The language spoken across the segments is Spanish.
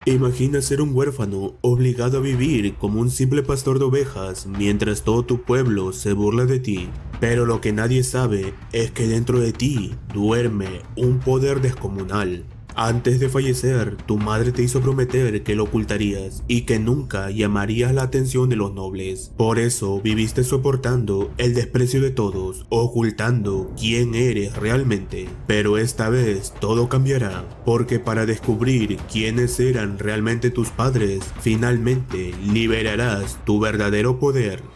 Imagina ser un huérfano obligado a vivir como un simple pastor de ovejas mientras todo tu pueblo se burla de ti. Pero lo que nadie sabe es que dentro de ti duerme un poder descomunal. Antes de fallecer, tu madre te hizo prometer que lo ocultarías y que nunca llamarías la atención de los nobles. Por eso viviste soportando el desprecio de todos, ocultando quién eres realmente. Pero esta vez todo cambiará, porque para descubrir quiénes eran realmente tus padres, finalmente liberarás tu verdadero poder.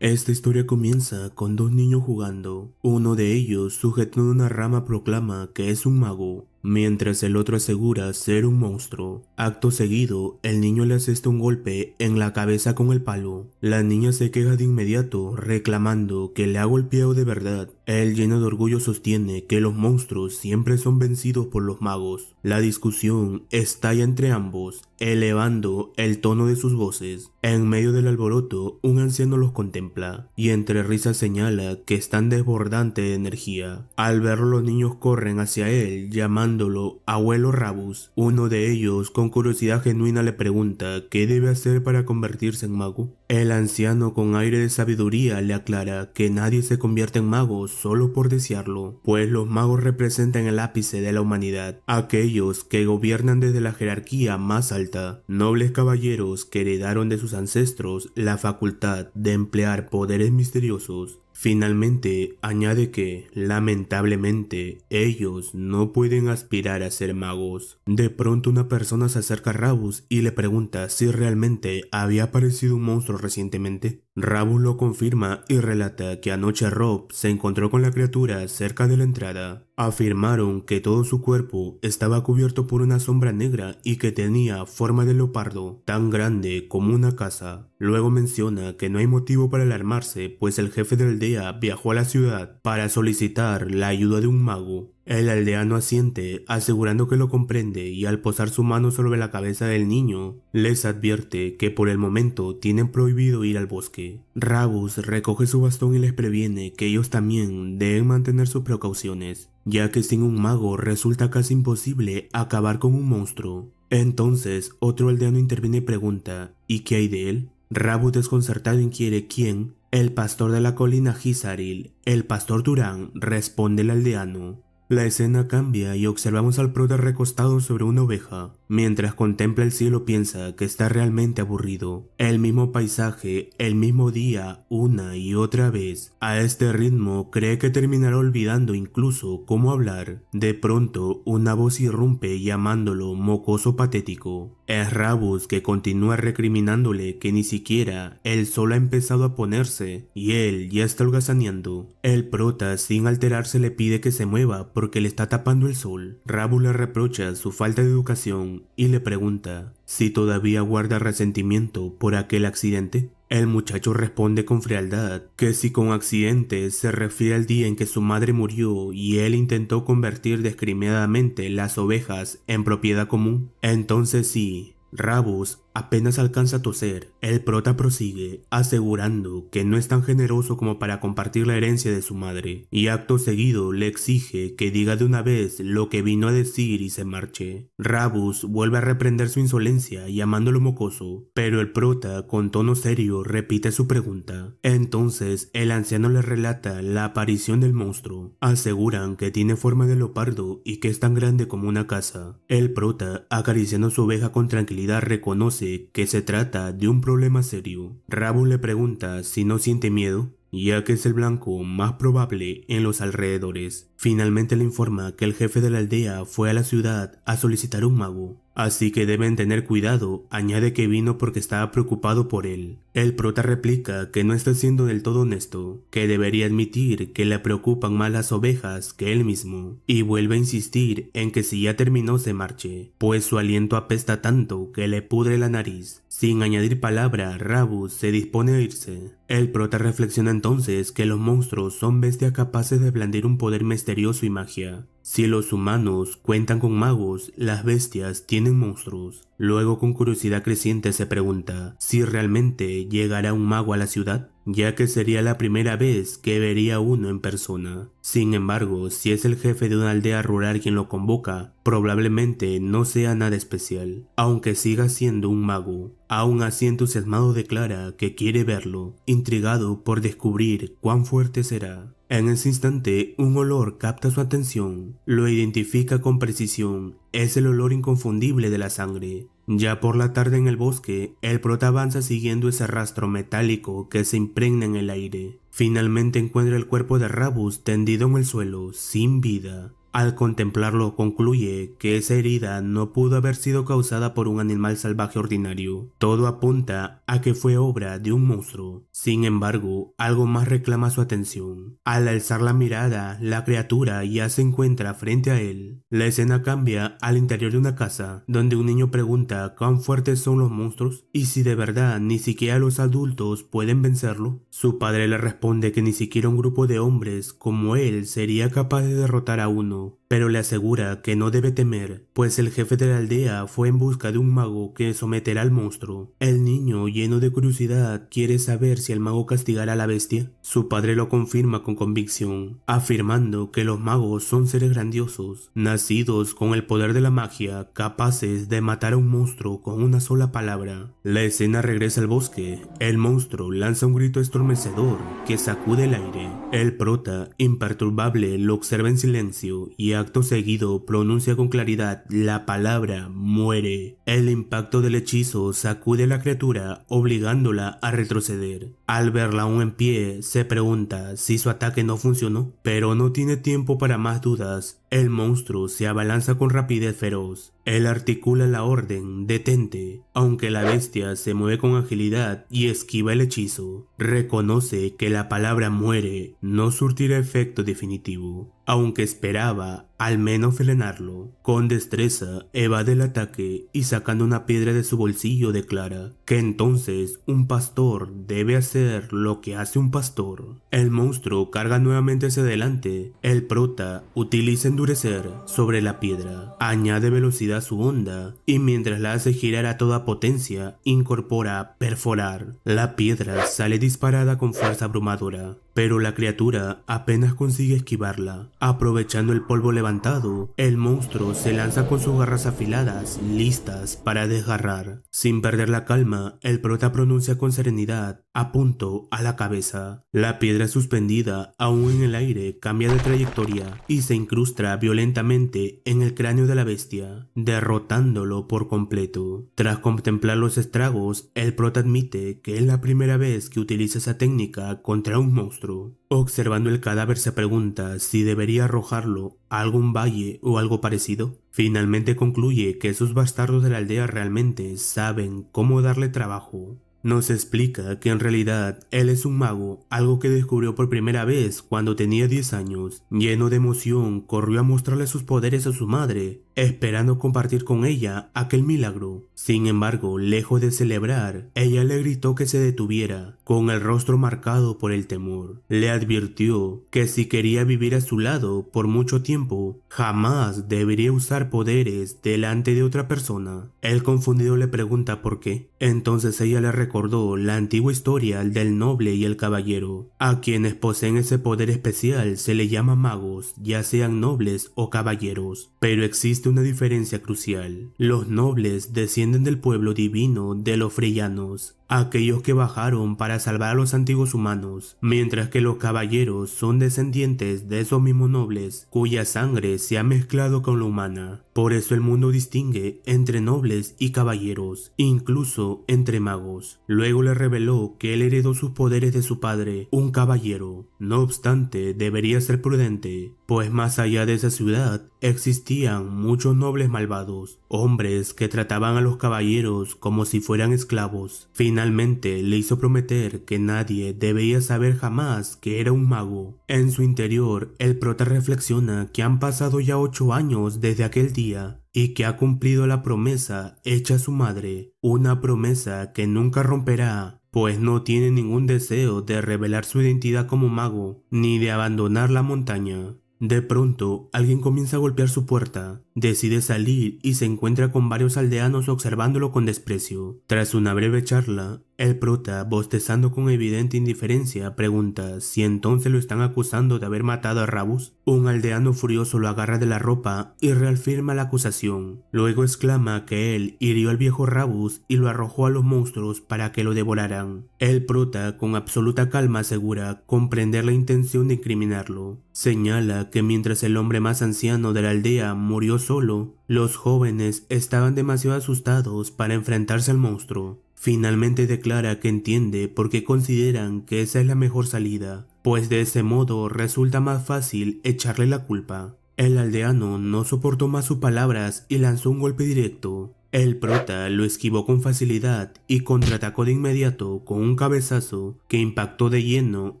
Esta historia comienza con dos niños jugando. Uno de ellos, sujetando una rama, proclama que es un mago, mientras el otro asegura ser un monstruo. Acto seguido, el niño le asesta un golpe en la cabeza con el palo. La niña se queja de inmediato, reclamando que le ha golpeado de verdad. Él, lleno de orgullo, sostiene que los monstruos siempre son vencidos por los magos. La discusión estalla entre ambos, elevando el tono de sus voces. En medio del alboroto, un anciano los contempla y entre risas señala que están desbordantes de energía. Al verlo, los niños corren hacia él, llamándolo Abuelo Rabus. Uno de ellos, con curiosidad genuina, le pregunta qué debe hacer para convertirse en mago. El anciano, con aire de sabiduría, le aclara que nadie se convierte en mago solo por desearlo, pues los magos representan el ápice de la humanidad, aquellos que gobiernan desde la jerarquía más alta, nobles caballeros que heredaron de sus ancestros la facultad de emplear poderes misteriosos. Finalmente, añade que, lamentablemente, ellos no pueden aspirar a ser magos. De pronto una persona se acerca a Rabus y le pregunta si realmente había aparecido un monstruo recientemente. Rabus lo confirma y relata que anoche Rob se encontró con la criatura cerca de la entrada. Afirmaron que todo su cuerpo estaba cubierto por una sombra negra y que tenía forma de leopardo, tan grande como una casa. Luego menciona que no hay motivo para alarmarse, pues el jefe de la aldea viajó a la ciudad para solicitar la ayuda de un mago. El aldeano asiente, asegurando que lo comprende, y al posar su mano sobre la cabeza del niño, les advierte que por el momento tienen prohibido ir al bosque. Rabus recoge su bastón y les previene que ellos también deben mantener sus precauciones, ya que sin un mago resulta casi imposible acabar con un monstruo. Entonces, otro aldeano interviene y pregunta, ¿y qué hay de él? Rabus, desconcertado, inquiere quién. El pastor de la colina Gizaril, el pastor Durán, responde el aldeano. La escena cambia y observamos al prota recostado sobre una oveja. Mientras contempla el cielo piensa que está realmente aburrido. El mismo paisaje, el mismo día, una y otra vez. A este ritmo cree que terminará olvidando incluso cómo hablar. De pronto una voz irrumpe llamándolo mocoso patético. Es Rabus, que continúa recriminándole que ni siquiera el sol ha empezado a ponerse y él ya está holgazaneando. El prota, sin alterarse, le pide que se mueva porque le está tapando el sol. Rabus le reprocha su falta de educación y le pregunta si todavía guarda resentimiento por aquel accidente. El muchacho responde con frialdad que si con accidente se refiere al día en que su madre murió y él intentó convertir descriminadamente las ovejas en propiedad común, entonces sí. Rabus apenas alcanza a toser. El prota prosigue, asegurando que no es tan generoso como para compartir la herencia de su madre, y acto seguido le exige que diga de una vez lo que vino a decir y se marche. Rabus vuelve a reprender su insolencia llamándolo mocoso, pero el prota, con tono serio, repite su pregunta. Entonces el anciano le relata la aparición del monstruo. Aseguran que tiene forma de leopardo y que es tan grande como una casa. El prota, acariciando su oveja con tranquilidad, reconoce que se trata de un problema serio. Rabus le pregunta si no siente miedo, ya que es el blanco más probable en los alrededores. Finalmente le informa que el jefe de la aldea fue a la ciudad a solicitar un mago, así que deben tener cuidado. Añade que vino porque estaba preocupado por él. El prota replica que no está siendo del todo honesto, que debería admitir que le preocupan más las ovejas que él mismo, y vuelve a insistir en que si ya terminó se marche, pues su aliento apesta tanto que le pudre la nariz. Sin añadir palabra, Rabus se dispone a irse. El prota reflexiona entonces que los monstruos son bestias capaces de blandir un poder misterioso y magia. Si los humanos cuentan con magos, las bestias tienen monstruos. Luego, con curiosidad creciente, se pregunta si realmente llegará un mago a la ciudad, ya que sería la primera vez que vería uno en persona. Sin embargo, si es el jefe de una aldea rural quien lo convoca, probablemente no sea nada especial, aunque siga siendo un mago. Aún así, entusiasmado, declara que quiere verlo, intrigado por descubrir cuán fuerte será. En ese instante, un olor capta su atención. Lo identifica con precisión. Es el olor inconfundible de la sangre. Ya por la tarde en el bosque, el prota avanza siguiendo ese rastro metálico que se impregna en el aire. Finalmente encuentra el cuerpo de Rabus tendido en el suelo, sin vida. Al contemplarlo, concluye que esa herida no pudo haber sido causada por un animal salvaje ordinario. Todo apunta a que fue obra de un monstruo. Sin embargo, algo más reclama su atención. Al alzar la mirada, la criatura ya se encuentra frente a él. La escena cambia al interior de una casa, donde un niño pregunta cuán fuertes son los monstruos y si de verdad ni siquiera los adultos pueden vencerlo. Su padre le responde que ni siquiera un grupo de hombres como él sería capaz de derrotar a uno, pero le asegura que no debe temer, pues el jefe de la aldea fue en busca de un mago que someterá al monstruo. El niño, lleno de curiosidad, quiere saber si el mago castigará a la bestia. Su padre lo confirma con convicción, afirmando que los magos son seres grandiosos, nacidos con el poder de la magia, capaces de matar a un monstruo con una sola palabra. La escena regresa al bosque. El monstruo lanza un grito estremecedor que sacude el aire. El prota, imperturbable, lo observa en silencio y acto seguido pronuncia con claridad la palabra muere. El impacto del hechizo sacude a la criatura, obligándola a retroceder. Al verla aún en pie, se pregunta si su ataque no funcionó, pero no tiene tiempo para más dudas. El monstruo se abalanza con rapidez feroz. Él articula la orden, detente, aunque la bestia se mueve con agilidad y esquiva el hechizo. Reconoce que la palabra muere no surtirá efecto definitivo, aunque esperaba al menos frenarlo. Con destreza evade el ataque y sacando una piedra de su bolsillo declara que entonces un pastor debe hacer lo que hace un pastor. El monstruo carga nuevamente hacia adelante. El prota utiliza endurecer sobre la piedra, añade velocidad a su onda y mientras la hace girar a toda potencia, incorpora perforar. La piedra sale disparada con fuerza abrumadora, pero la criatura apenas consigue esquivarla. Aprovechando el polvo levantado, el monstruo se lanza con sus garras afiladas, listas para desgarrar. Sin perder la calma, el prota pronuncia con serenidad: apunto a la cabeza. La piedra suspendida, aún en el aire, cambia de trayectoria y se incrusta violentamente en el cráneo de la bestia, derrotándolo por completo. Tras contemplar los estragos, el prota admite que es la primera vez que utiliza esa técnica contra un monstruo. Observando el cadáver se pregunta si debería arrojarlo a algún valle o algo parecido. Finalmente concluye que esos bastardos de la aldea realmente saben cómo darle trabajo. Nos explica que en realidad él es un mago, algo que descubrió por primera vez cuando tenía 10 años. Lleno de emoción, corrió a mostrarle sus poderes a su madre, esperando compartir con ella aquel milagro. Sin embargo, lejos de celebrar, ella le gritó que se detuviera, con el rostro marcado por el temor. Le advirtió que si quería vivir a su lado por mucho tiempo, jamás debería usar poderes delante de otra persona. El confundido le pregunta por qué. Entonces ella le recordó la antigua historia del noble y el caballero. A quienes poseen ese poder especial se le llama magos, ya sean nobles o caballeros. Pero existe una diferencia crucial. Los nobles descienden del pueblo divino de los freyanos, aquellos que bajaron para salvar a los antiguos humanos, mientras que los caballeros son descendientes de esos mismos nobles, cuya sangre se ha mezclado con la humana. Por eso el mundo distingue entre nobles y caballeros, incluso entre magos. Luego le reveló que él heredó sus poderes de su padre, un caballero. No obstante, debería ser prudente, pues más allá de esa ciudad existían muchos nobles malvados, hombres que trataban a los caballeros como si fueran esclavos. Finalmente le hizo prometer que nadie debía saber jamás que era un mago. En su interior, el prota reflexiona que han pasado ya 8 años desde aquel día y que ha cumplido la promesa hecha a su madre, una promesa que nunca romperá, pues no tiene ningún deseo de revelar su identidad como mago ni de abandonar la montaña. De pronto, alguien comienza a golpear su puerta. Decide salir y se encuentra con varios aldeanos observándolo con desprecio. Tras una breve charla, el prota, bostezando con evidente indiferencia, pregunta si entonces lo están acusando de haber matado a Rabus. Un aldeano furioso lo agarra de la ropa y reafirma la acusación. Luego exclama que él hirió al viejo Rabus y lo arrojó a los monstruos para que lo devoraran. El prota, con absoluta calma, asegura comprender la intención de incriminarlo. Señala que mientras el hombre más anciano de la aldea murió solo, los jóvenes estaban demasiado asustados para enfrentarse al monstruo. Finalmente declara que entiende por qué consideran que esa es la mejor salida, pues de ese modo resulta más fácil echarle la culpa. El aldeano no soportó más sus palabras y lanzó un golpe directo. El prota lo esquivó con facilidad y contraatacó de inmediato con un cabezazo que impactó de lleno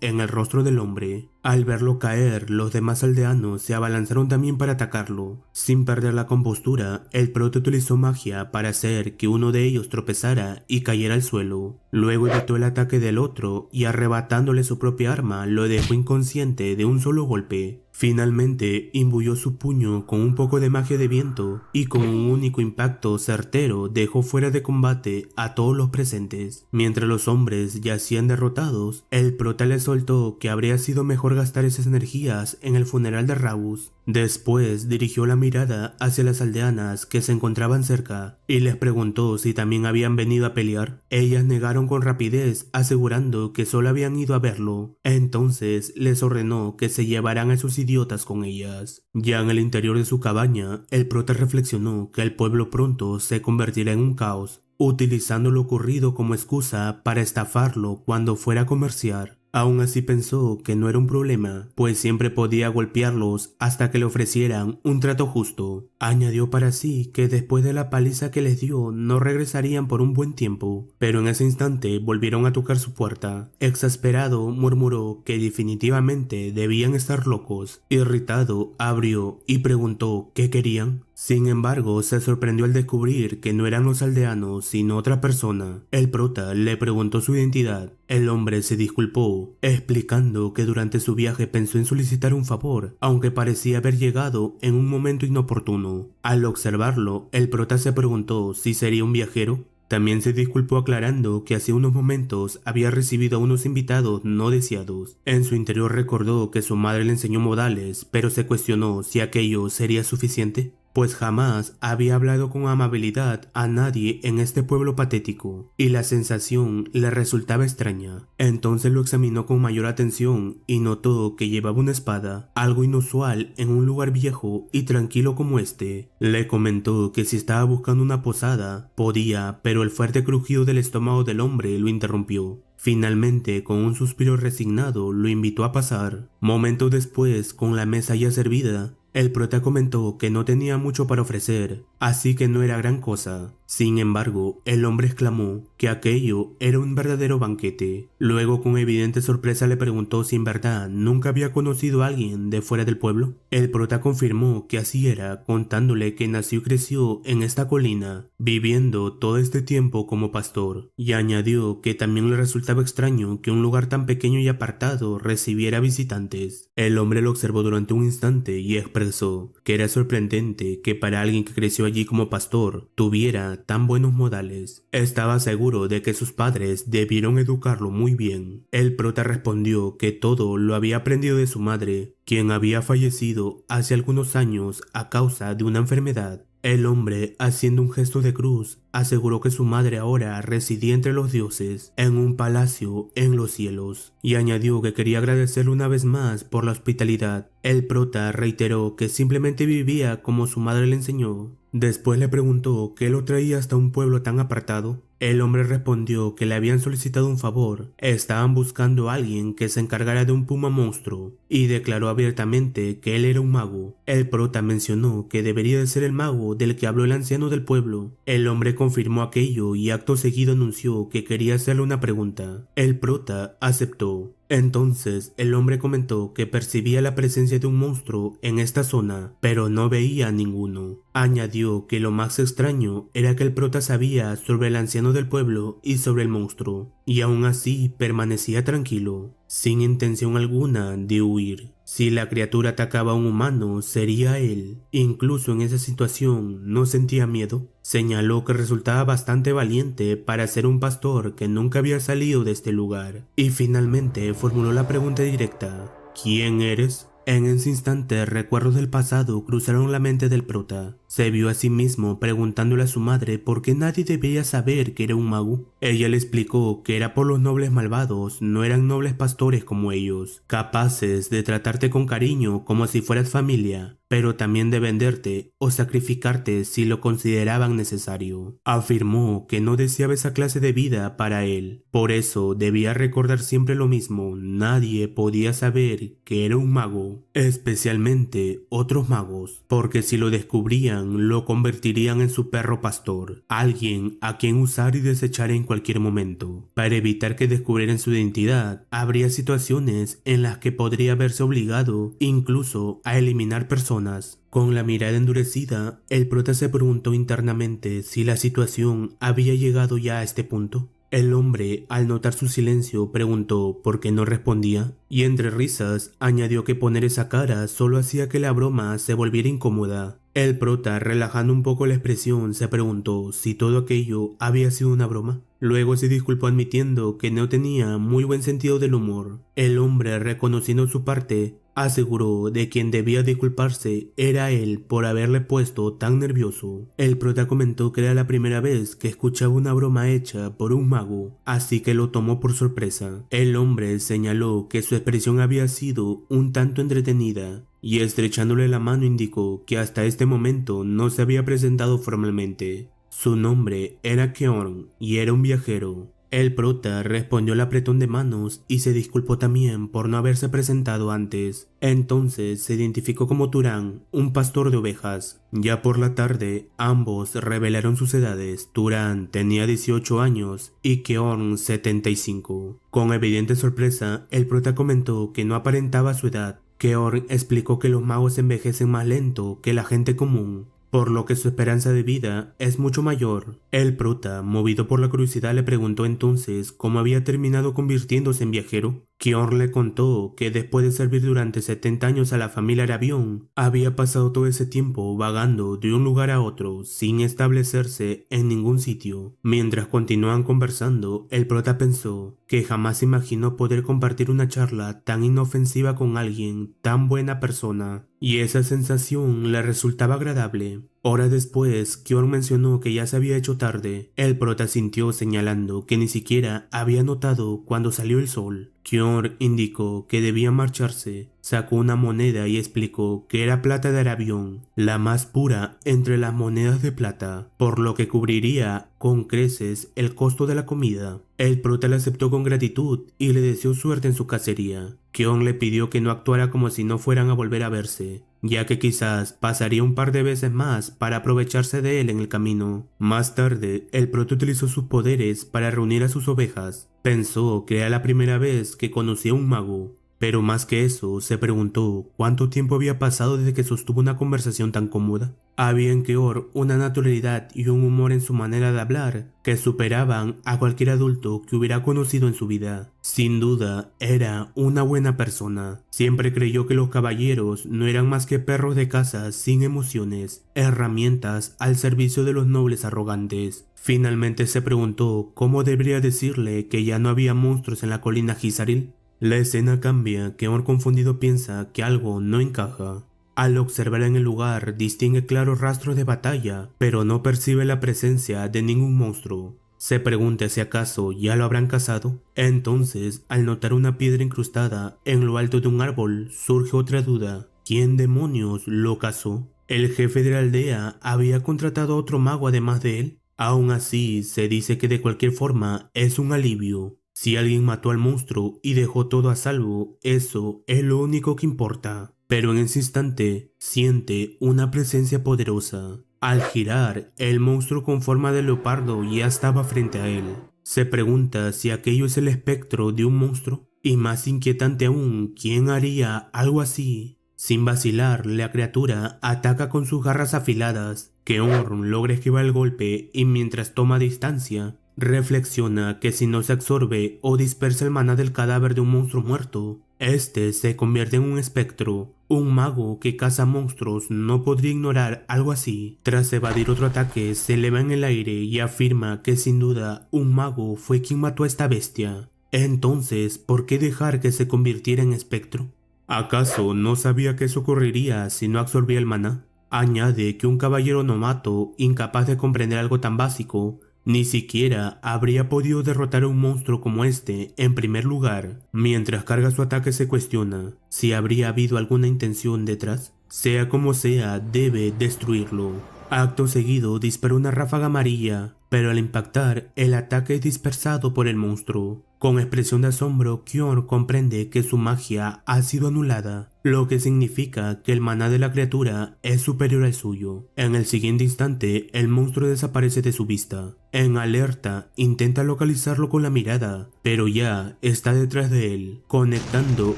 en el rostro del hombre. Al verlo caer, los demás aldeanos se abalanzaron también para atacarlo. Sin perder la compostura, el prota utilizó magia para hacer que uno de ellos tropezara y cayera al suelo. Luego evitó el ataque del otro y, arrebatándole su propia arma, lo dejó inconsciente de un solo golpe. Finalmente, imbuyó su puño con un poco de magia de viento y con un único impacto certero dejó fuera de combate a todos los presentes. Mientras los hombres yacían derrotados, el prota le soltó que habría sido mejor gastar esas energías en el funeral de Rabus. Después dirigió la mirada hacia las aldeanas que se encontraban cerca y les preguntó si también habían venido a pelear. Ellas negaron con rapidez, asegurando que solo habían ido a verlo. Entonces les ordenó que se llevaran a esos idiotas con ellas. Ya en el interior de su cabaña, el prota reflexionó que el pueblo pronto se convertirá en un caos, utilizando lo ocurrido como excusa para estafarlo cuando fuera a comerciar. Aún así pensó que no era un problema, pues siempre podía golpearlos hasta que le ofrecieran un trato justo. Añadió para sí que después de la paliza que les dio no regresarían por un buen tiempo, pero en ese instante volvieron a tocar su puerta. Exasperado, murmuró que definitivamente debían estar locos. Irritado, abrió y preguntó qué querían. Sin embargo, se sorprendió al descubrir que no eran los aldeanos, sino otra persona. El prota le preguntó su identidad. El hombre se disculpó, explicando que durante su viaje pensó en solicitar un favor, aunque parecía haber llegado en un momento inoportuno. Al observarlo, el prota se preguntó si sería un viajero. También se disculpó aclarando que hace unos momentos había recibido a unos invitados no deseados. En su interior recordó que su madre le enseñó modales, pero se cuestionó si aquello sería suficiente, pues jamás había hablado con amabilidad a nadie en este pueblo patético, y la sensación le resultaba extraña. Entonces lo examinó con mayor atención y notó que llevaba una espada, algo inusual en un lugar viejo y tranquilo como este. Le comentó que si estaba buscando una posada, podía, pero el fuerte crujido del estómago del hombre lo interrumpió. Finalmente, con un suspiro resignado, lo invitó a pasar. Momentos después, con la mesa ya servida, el prota comentó que no tenía mucho para ofrecer, así que no era gran cosa. Sin embargo, el hombre exclamó que aquello era un verdadero banquete. Luego, con evidente sorpresa, le preguntó si en verdad nunca había conocido a alguien de fuera del pueblo. El prota confirmó que así era, contándole que nació y creció en esta colina, viviendo todo este tiempo como pastor, y añadió que también le resultaba extraño que un lugar tan pequeño y apartado recibiera visitantes. El hombre lo observó durante un instante y expresó que era sorprendente que para alguien que creció allí como pastor tuviera tan buenos modales. Estaba seguro de que sus padres debieron educarlo muy bien. El prota respondió que todo lo había aprendido de su madre, quien había fallecido hace algunos años a causa de una enfermedad. El hombre, haciendo un gesto de cruz, aseguró que su madre ahora residía entre los dioses, en un palacio en los cielos, y añadió que quería agradecerle una vez más por la hospitalidad. El prota reiteró que simplemente vivía como su madre le enseñó. Después le preguntó qué lo traía hasta un pueblo tan apartado. El hombre respondió que le habían solicitado un favor. Estaban buscando a alguien que se encargara de un puma monstruo, y declaró abiertamente que él era un mago. El prota mencionó que debería de ser el mago del que habló el anciano del pueblo. El hombre confirmó aquello y acto seguido anunció que quería hacerle una pregunta. El prota aceptó. Entonces el hombre comentó que percibía la presencia de un monstruo en esta zona, pero no veía a ninguno. Añadió que lo más extraño era que el prota sabía sobre el anciano anciano del pueblo y sobre el monstruo, y aún así permanecía tranquilo, sin intención alguna de huir. Si la criatura atacaba a un humano, sería él. Incluso en esa situación no sentía miedo. Señaló que resultaba bastante valiente para ser un pastor que nunca había salido de este lugar. Y finalmente formuló la pregunta directa: ¿quién eres? En ese instante, recuerdos del pasado cruzaron la mente del prota. Se vio a sí mismo preguntándole a su madre por qué nadie debía saber que era un mago. Ella le explicó que era por los nobles malvados, no eran nobles pastores como ellos, capaces de tratarte con cariño como si fueras familia, pero también de venderte o sacrificarte si lo consideraban necesario. Afirmó que no deseaba esa clase de vida para él, por eso debía recordar siempre lo mismo: nadie podía saber que era un mago, especialmente otros magos, porque si lo descubrían lo convertirían en su perro pastor, alguien a quien usar y desechar en cualquier momento. Para evitar que descubrieran su identidad, habría situaciones en las que podría verse obligado incluso a eliminar personas. Con la mirada endurecida, el prota se preguntó internamente si la situación había llegado ya a este punto. El hombre, al notar su silencio, preguntó por qué no respondía, y entre risas añadió que poner esa cara solo hacía que la broma se volviera incómoda. El prota, relajando un poco la expresión, se preguntó si todo aquello había sido una broma. Luego se disculpó admitiendo que no tenía muy buen sentido del humor. El hombre, reconociendo su parte, aseguró de quien debía disculparse era él por haberle puesto tan nervioso. El prota comentó que era la primera vez que escuchaba una broma hecha por un mago, así que lo tomó por sorpresa. El hombre señaló que su expresión había sido un tanto entretenida, y estrechándole la mano indicó que hasta este momento no se había presentado formalmente. Su nombre era Keorn y era un viajero. El prota respondió al apretón de manos y se disculpó también por no haberse presentado antes. Entonces se identificó como Turán, un pastor de ovejas. Ya por la tarde, ambos revelaron sus edades. Turán tenía 18 años y Keorn 75. Con evidente sorpresa, el prota comentó que no aparentaba su edad. Keorn explicó que los magos envejecen más lento que la gente común, por lo que su esperanza de vida es mucho mayor. El prota, movido por la curiosidad, le preguntó entonces cómo había terminado convirtiéndose en viajero. Keorn le contó que después de servir durante 70 años a la familia Arabión, había pasado todo ese tiempo vagando de un lugar a otro sin establecerse en ningún sitio. Mientras continuaban conversando, el prota pensó que jamás imaginó poder compartir una charla tan inofensiva con alguien tan buena persona, y esa sensación le resultaba agradable. Horas después, Keorn mencionó que ya se había hecho tarde. El prota sintió señalando que ni siquiera había notado cuando salió el sol. Keorn indicó que debía marcharse, sacó una moneda y explicó que era plata de Arabión, la más pura entre las monedas de plata, por lo que cubriría con creces el costo de la comida. El prota le aceptó con gratitud y le deseó suerte en su cacería. Keorn le pidió que no actuara como si no fueran a volver a verse, ya que quizás pasaría un par de veces más para aprovecharse de él en el camino. Más tarde, el prota utilizó sus poderes para reunir a sus ovejas. Pensó que era la primera vez que conocía a un mago, pero más que eso, se preguntó cuánto tiempo había pasado desde que sostuvo una conversación tan cómoda. Había en Keorn una naturalidad y un humor en su manera de hablar que superaban a cualquier adulto que hubiera conocido en su vida. Sin duda, era una buena persona. Siempre creyó que los caballeros no eran más que perros de caza sin emociones, herramientas al servicio de los nobles arrogantes. Finalmente se preguntó cómo debería decirle que ya no había monstruos en la colina Gisaril. La escena cambia. Keorn confundido piensa que algo no encaja. Al observar en el lugar, distingue claros rastros de batalla, pero no percibe la presencia de ningún monstruo. Se pregunta si acaso ya lo habrán cazado. Entonces, al notar una piedra incrustada en lo alto de un árbol, surge otra duda. ¿Quién demonios lo cazó? ¿El jefe de la aldea había contratado a otro mago además de él? Aún así, se dice que de cualquier forma es un alivio. Si alguien mató al monstruo y dejó todo a salvo, eso es lo único que importa. Pero en ese instante, siente una presencia poderosa. Al girar, el monstruo con forma de leopardo ya estaba frente a él. Se pregunta si aquello es el espectro de un monstruo. Y más inquietante aún, ¿quién haría algo así? Sin vacilar, la criatura ataca con sus garras afiladas. Keorn logra esquivar el golpe y mientras toma distancia, Reflexiona que si no se absorbe o dispersa el maná del cadáver de un monstruo muerto, este se convierte en un espectro. Un mago que caza monstruos no podría ignorar algo así. Tras evadir otro ataque, se eleva en el aire y afirma que sin duda un mago fue quien mató a esta bestia. Entonces, ¿por qué dejar que se convirtiera en espectro? ¿Acaso no sabía que eso ocurriría si no absorbía el maná? Añade que un caballero novato, incapaz de comprender algo tan básico, ni siquiera habría podido derrotar a un monstruo como este en primer lugar. Mientras carga su ataque se cuestiona si habría habido alguna intención detrás. Sea como sea, debe destruirlo. Acto seguido dispara una ráfaga amarilla, pero al impactar, el ataque es dispersado por el monstruo. Con expresión de asombro, Kyorn comprende que su magia ha sido anulada, lo que significa que el maná de la criatura es superior al suyo. En el siguiente instante, el monstruo desaparece de su vista. En alerta, intenta localizarlo con la mirada, pero ya está detrás de él, conectando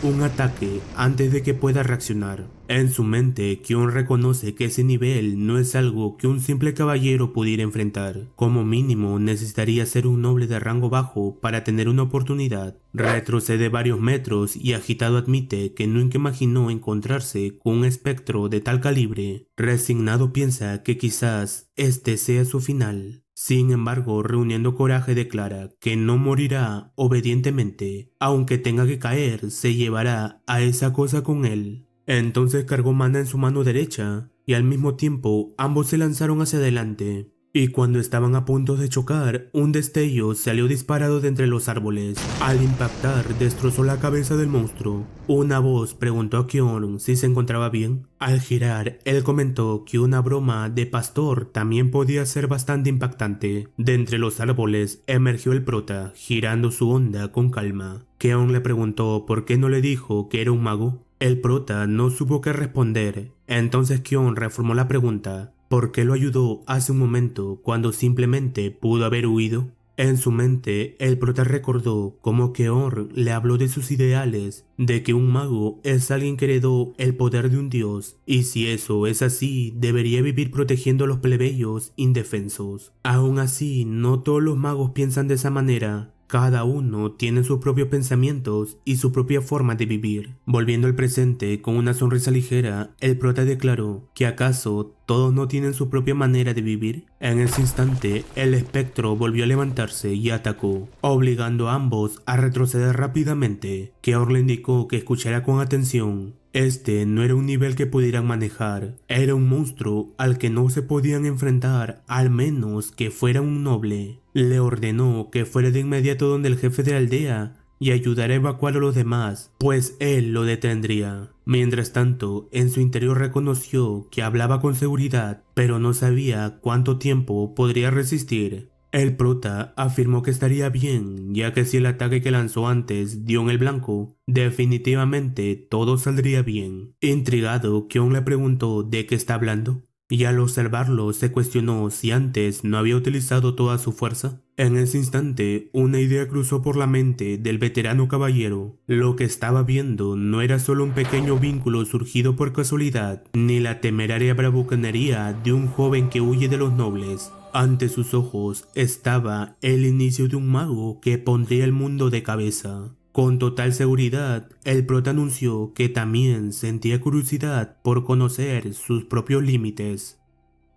un ataque antes de que pueda reaccionar. En su mente, Kyorn reconoce que ese nivel no es algo que un simple caballero pudiera enfrentar. Como mínimo, necesitaría ser un noble de rango bajo para tener una oportunidad. Retrocede varios metros y agitado admite que nunca imaginó encontrarse con un espectro de tal calibre. Resignado piensa que quizás este sea su final. Sin embargo, reuniendo coraje declara que no morirá obedientemente. Aunque tenga que caer, se llevará a esa cosa con él. Entonces cargó mana en su mano derecha y al mismo tiempo ambos se lanzaron hacia adelante. Y cuando estaban a punto de chocar, un destello salió disparado de entre los árboles. Al impactar, destrozó la cabeza del monstruo. Una voz preguntó a Kyorn si se encontraba bien. Al girar, él comentó que una broma de pastor también podía ser bastante impactante. De entre los árboles emergió el prota, girando su onda con calma. Kyorn le preguntó por qué no le dijo que era un mago. El prota no supo qué responder. Entonces Kyorn reformuló la pregunta. ¿Por qué lo ayudó hace un momento cuando simplemente pudo haber huido? En su mente, el prota recordó cómo Kyorn le habló de sus ideales, de que un mago es alguien que heredó el poder de un dios, y si eso es así, debería vivir protegiendo a los plebeyos indefensos. Aún así, no todos los magos piensan de esa manera. Cada uno tiene sus propios pensamientos y su propia forma de vivir. Volviendo al presente con una sonrisa ligera, el prota declaró que acaso todos no tienen su propia manera de vivir. En ese instante, el espectro volvió a levantarse y atacó, obligando a ambos a retroceder rápidamente. Kyorn le indicó que escuchara con atención. Este no era un nivel que pudieran manejar, era un monstruo al que no se podían enfrentar, al menos que fuera un noble. Le ordenó que fuera de inmediato donde el jefe de la aldea y ayudara a evacuar a los demás, pues él lo detendría. Mientras tanto, en su interior reconoció que hablaba con seguridad, pero no sabía cuánto tiempo podría resistir. El prota afirmó que estaría bien, ya que si el ataque que lanzó antes dio en el blanco, definitivamente todo saldría bien. Intrigado, Kyorn le preguntó de qué está hablando, y al observarlo se cuestionó si antes no había utilizado toda su fuerza. En ese instante, una idea cruzó por la mente del veterano caballero. Lo que estaba viendo no era solo un pequeño vínculo surgido por casualidad, ni la temeraria bravuconería de un joven que huye de los nobles. Ante sus ojos estaba el inicio de un mago que pondría el mundo de cabeza. Con total seguridad, el prota anunció que también sentía curiosidad por conocer sus propios límites.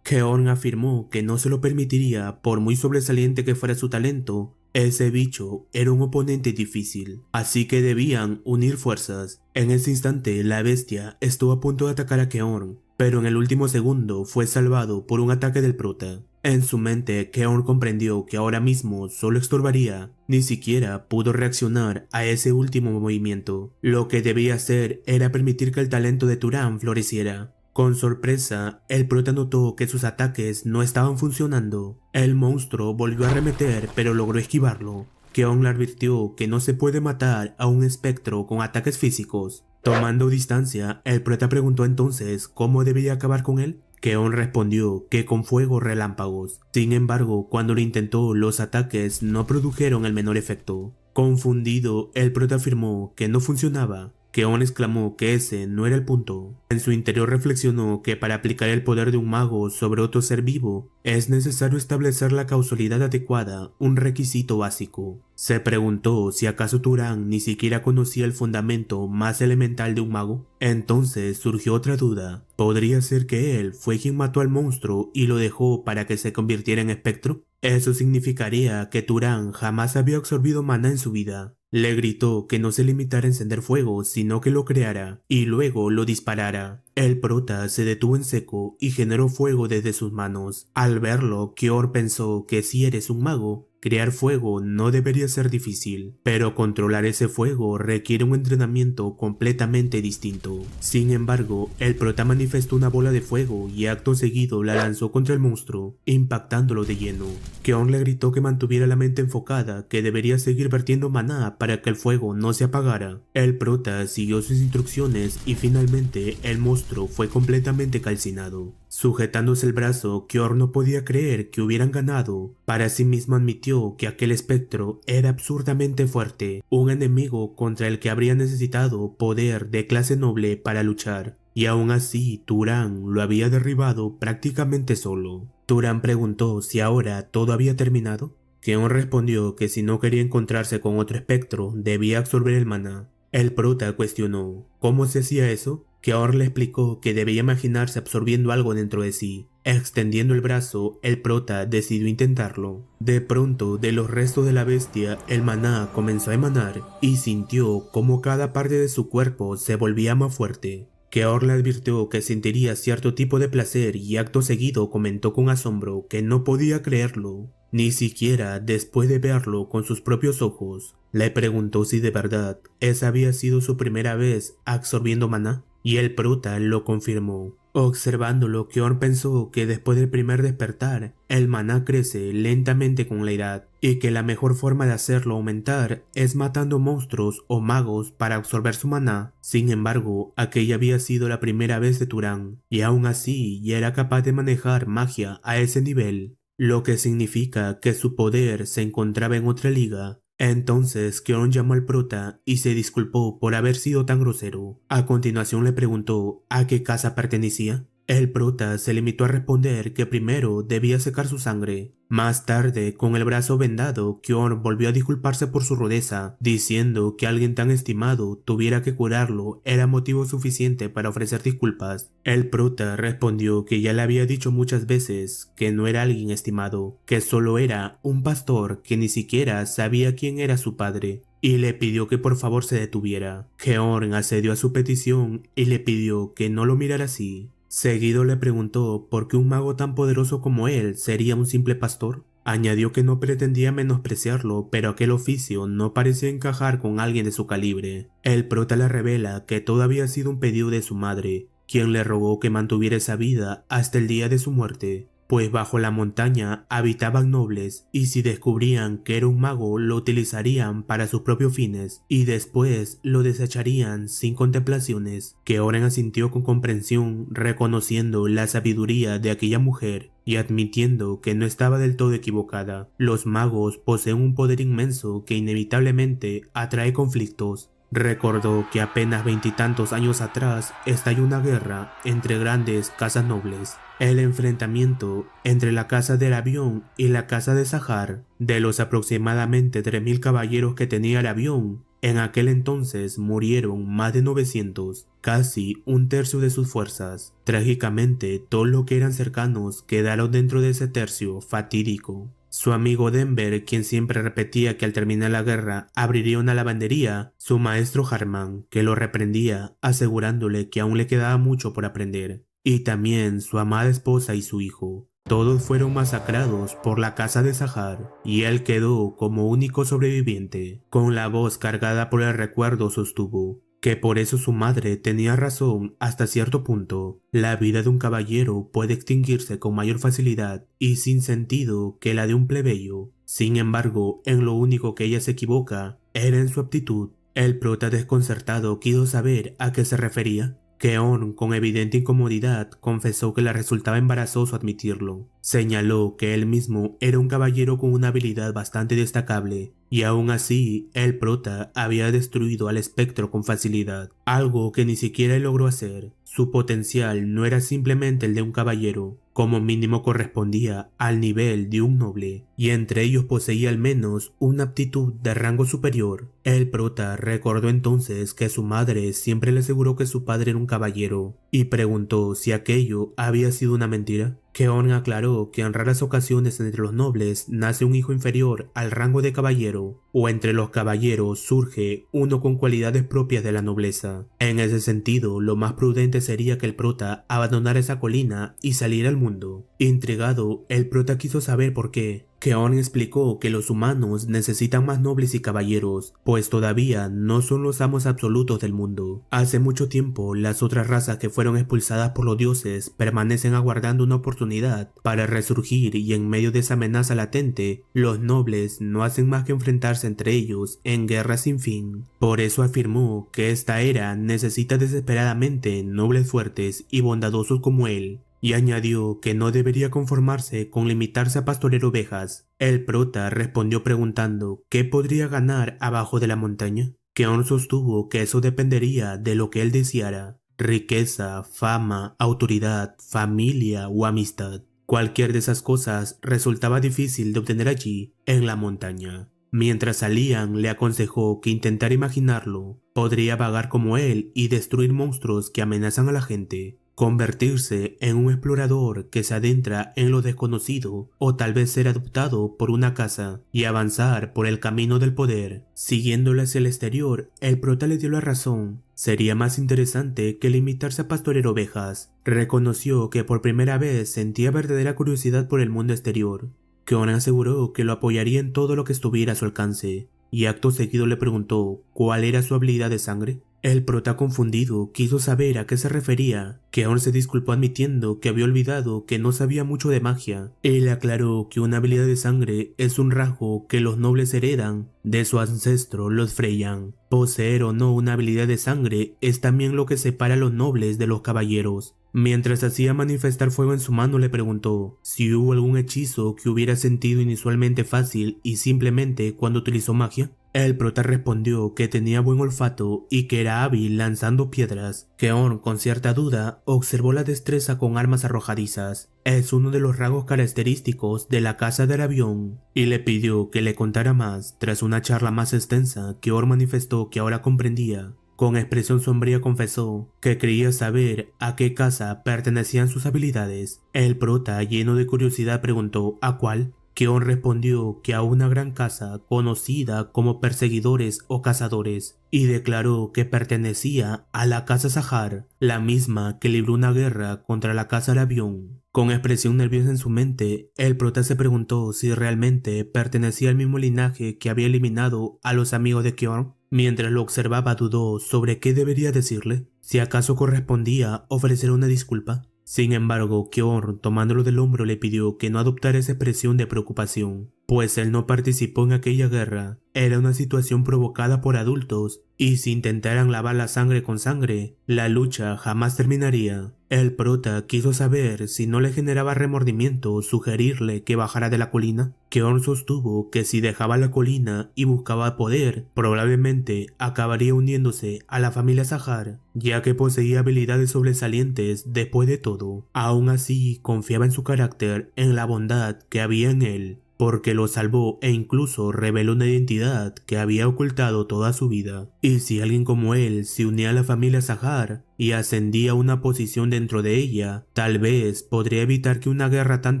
Kyorn afirmó que no se lo permitiría por muy sobresaliente que fuera su talento. Ese bicho era un oponente difícil, así que debían unir fuerzas. En ese instante, la bestia estuvo a punto de atacar a Kyorn, pero en el último segundo fue salvado por un ataque del prota. En su mente, Kyorn comprendió que ahora mismo solo estorbaría. Ni siquiera pudo reaccionar a ese último movimiento. Lo que debía hacer era permitir que el talento de Turan floreciera. Con sorpresa, el prota notó que sus ataques no estaban funcionando. El monstruo volvió a arremeter, pero logró esquivarlo. Kyorn le advirtió que no se puede matar a un espectro con ataques físicos. Tomando distancia, el prota preguntó entonces cómo debía acabar con él. Kyorn respondió que con fuego relámpagos. Sin embargo, cuando lo intentó, los ataques no produjeron el menor efecto. Confundido, el prota afirmó que no funcionaba. Keon exclamó que ese no era el punto. En su interior reflexionó que para aplicar el poder de un mago sobre otro ser vivo, es necesario establecer la causalidad adecuada, un requisito básico. Se preguntó si acaso Turan ni siquiera conocía el fundamento más elemental de un mago. Entonces surgió otra duda. ¿Podría ser que él fue quien mató al monstruo y lo dejó para que se convirtiera en espectro? Eso significaría que Turan jamás había absorbido maná en su vida. Le gritó que no se limitara a encender fuego, sino que lo creara y luego lo disparara. El prota se detuvo en seco y generó fuego desde sus manos. Al verlo, Kior pensó que si eres un mago, crear fuego no debería ser difícil, pero controlar ese fuego requiere un entrenamiento completamente distinto. Sin embargo, el prota manifestó una bola de fuego y acto seguido la lanzó contra el monstruo, impactándolo de lleno. Keon le gritó que mantuviera la mente enfocada, que debería seguir vertiendo maná para que el fuego no se apagara. El prota siguió sus instrucciones y finalmente el monstruo fue completamente calcinado. Sujetándose el brazo, Kior no podía creer que hubieran ganado. Para sí mismo admitió que aquel espectro era absurdamente fuerte, un enemigo contra el que habría necesitado poder de clase noble para luchar. Y aún así, Turan lo había derribado prácticamente solo. Turan preguntó si ahora todo había terminado. Keon respondió que si no quería encontrarse con otro espectro, debía absorber el maná. El prota cuestionó ¿cómo se hacía eso? Keon le explicó que debía imaginarse absorbiendo algo dentro de sí. Extendiendo el brazo, el prota decidió intentarlo. De pronto, de los restos de la bestia, el maná comenzó a emanar y sintió cómo cada parte de su cuerpo se volvía más fuerte. Keor le advirtió que sentiría cierto tipo de placer y acto seguido comentó con asombro que no podía creerlo, ni siquiera después de verlo con sus propios ojos. Le preguntó si de verdad esa había sido su primera vez absorbiendo maná, y el prota lo confirmó. Observándolo, Keor pensó que después del primer despertar, el maná crece lentamente con la edad, y que la mejor forma de hacerlo aumentar es matando monstruos o magos para absorber su maná. Sin embargo, aquella había sido la primera vez de Turan, y aún así ya era capaz de manejar magia a ese nivel, lo que significa que su poder se encontraba en otra liga. Entonces Keon llamó al prota y se disculpó por haber sido tan grosero. A continuación le preguntó a qué casa pertenecía. El prota se limitó a responder que primero debía secar su sangre. Más tarde, con el brazo vendado, Keon volvió a disculparse por su rudeza, diciendo que alguien tan estimado tuviera que curarlo era motivo suficiente para ofrecer disculpas. El prota respondió que ya le había dicho muchas veces que no era alguien estimado, que solo era un pastor que ni siquiera sabía quién era su padre, y le pidió que por favor se detuviera. Keon accedió a su petición y le pidió que no lo mirara así. Seguido le preguntó por qué un mago tan poderoso como él sería un simple pastor. Añadió que no pretendía menospreciarlo, pero aquel oficio no parecía encajar con alguien de su calibre. El prota le revela que todo había sido un pedido de su madre, quien le rogó que mantuviera esa vida hasta el día de su muerte, pues bajo la montaña habitaban nobles y si descubrían que era un mago lo utilizarían para sus propios fines y después lo desecharían sin contemplaciones. Keoren asintió con comprensión, reconociendo la sabiduría de aquella mujer y admitiendo que no estaba del todo equivocada. Los magos poseen un poder inmenso que inevitablemente atrae conflictos. Recordó que apenas veintitantos años atrás estalló una guerra entre grandes casas nobles. El enfrentamiento entre la casa del avión y la casa de Sahar, de los aproximadamente 3000 caballeros que tenía el avión, en aquel entonces murieron más de 900, casi un tercio de sus fuerzas. Trágicamente, todos los que eran cercanos quedaron dentro de ese tercio fatídico. Su amigo Denver, quien siempre repetía que al terminar la guerra abriría una lavandería, su maestro Harman, que lo reprendía, asegurándole que aún le quedaba mucho por aprender, y también su amada esposa y su hijo. Todos fueron masacrados por la casa de Sahar, y él quedó como único sobreviviente. Con la voz cargada por el recuerdo sostuvo que por eso su madre tenía razón hasta cierto punto. La vida de un caballero puede extinguirse con mayor facilidad y sin sentido que la de un plebeyo. Sin embargo, en lo único que ella se equivoca era en su aptitud. El prota desconcertado quiso saber a qué se refería. Keon, con evidente incomodidad, confesó que le resultaba embarazoso admitirlo. Señaló que él mismo era un caballero con una habilidad bastante destacable, y aún así, el prota había destruido al espectro con facilidad, algo que ni siquiera él logró hacer. Su potencial no era simplemente el de un caballero, como mínimo correspondía al nivel de un noble, y entre ellos poseía al menos una aptitud de rango superior. El prota recordó entonces que su madre siempre le aseguró que su padre era un caballero, y preguntó si aquello había sido una mentira. Keon aclaró que en raras ocasiones entre los nobles nace un hijo inferior al rango de caballero, o entre los caballeros surge uno con cualidades propias de la nobleza. En ese sentido, lo más prudente sería que el prota abandonara esa colina y saliera al mundo. Intrigado, el prota quiso saber por qué. Keon explicó que los humanos necesitan más nobles y caballeros, pues todavía no son los amos absolutos del mundo. Hace mucho tiempo, las otras razas que fueron expulsadas por los dioses permanecen aguardando una oportunidad para resurgir, y en medio de esa amenaza latente, los nobles no hacen más que enfrentarse entre ellos en guerra sin fin. Por eso afirmó que esta era necesita desesperadamente nobles fuertes y bondadosos como él, y añadió que no debería conformarse con limitarse a pastorear ovejas. El prota respondió preguntando qué podría ganar abajo de la montaña. Keon sostuvo que eso dependería de lo que él deseara: riqueza, fama, autoridad, familia o amistad. Cualquier de esas cosas resultaba difícil de obtener allí, en la montaña. Mientras salían, le aconsejó que intentara imaginarlo. Podría vagar como él y destruir monstruos que amenazan a la gente, convertirse en un explorador que se adentra en lo desconocido, o tal vez ser adoptado por una casa y avanzar por el camino del poder. Siguiéndolo hacia el exterior, el prota le dio la razón. Sería más interesante que limitarse a pastorear ovejas. Reconoció que por primera vez sentía verdadera curiosidad por el mundo exterior. Keon aseguró que lo apoyaría en todo lo que estuviera a su alcance, y acto seguido le preguntó cuál era su habilidad de sangre. El prota, confundido, quiso saber a qué se refería. Keon se disculpó admitiendo que había olvidado que no sabía mucho de magia. Él aclaró que una habilidad de sangre es un rasgo que los nobles heredan de su ancestro, los Freyan. Poseer o no una habilidad de sangre es también lo que separa a los nobles de los caballeros. Mientras hacía manifestar fuego en su mano, le preguntó si hubo algún hechizo que hubiera sentido inusualmente fácil y simplemente cuando utilizó magia. El prota respondió que tenía buen olfato y que era hábil lanzando piedras. Keon, con cierta duda, observó la destreza con armas arrojadizas. Es uno de los rasgos característicos de la casa de Arabión, y le pidió que le contara más. Tras una charla más extensa, Keon manifestó que ahora comprendía. Con expresión sombría confesó que quería saber a qué casa pertenecían sus habilidades. El prota, lleno de curiosidad, preguntó ¿a cuál? Keon respondió que a una gran casa conocida como perseguidores o cazadores, y declaró que pertenecía a la casa Sahar, la misma que libró una guerra contra la casa Arabión. Con expresión nerviosa en su mente, el prota se preguntó si realmente pertenecía al mismo linaje que había eliminado a los amigos de Keon. Mientras lo observaba, dudó sobre qué debería decirle, si acaso correspondía ofrecer una disculpa. Sin embargo, Keon, tomándolo del hombro, le pidió que no adoptara esa expresión de preocupación, pues él no participó en aquella guerra. Era una situación provocada por adultos, y si intentaran lavar la sangre con sangre, la lucha jamás terminaría. El prota quiso saber si no le generaba remordimiento sugerirle que bajara de la colina. Keon sostuvo que si dejaba la colina y buscaba poder, probablemente acabaría uniéndose a la familia Sahar, ya que poseía habilidades sobresalientes después de todo. Aún así, confiaba en su carácter, en la bondad que había en él, porque lo salvó e incluso reveló una identidad que había ocultado toda su vida. Y si alguien como él se unía a la familia Sahar y ascendía a una posición dentro de ella, tal vez podría evitar que una guerra tan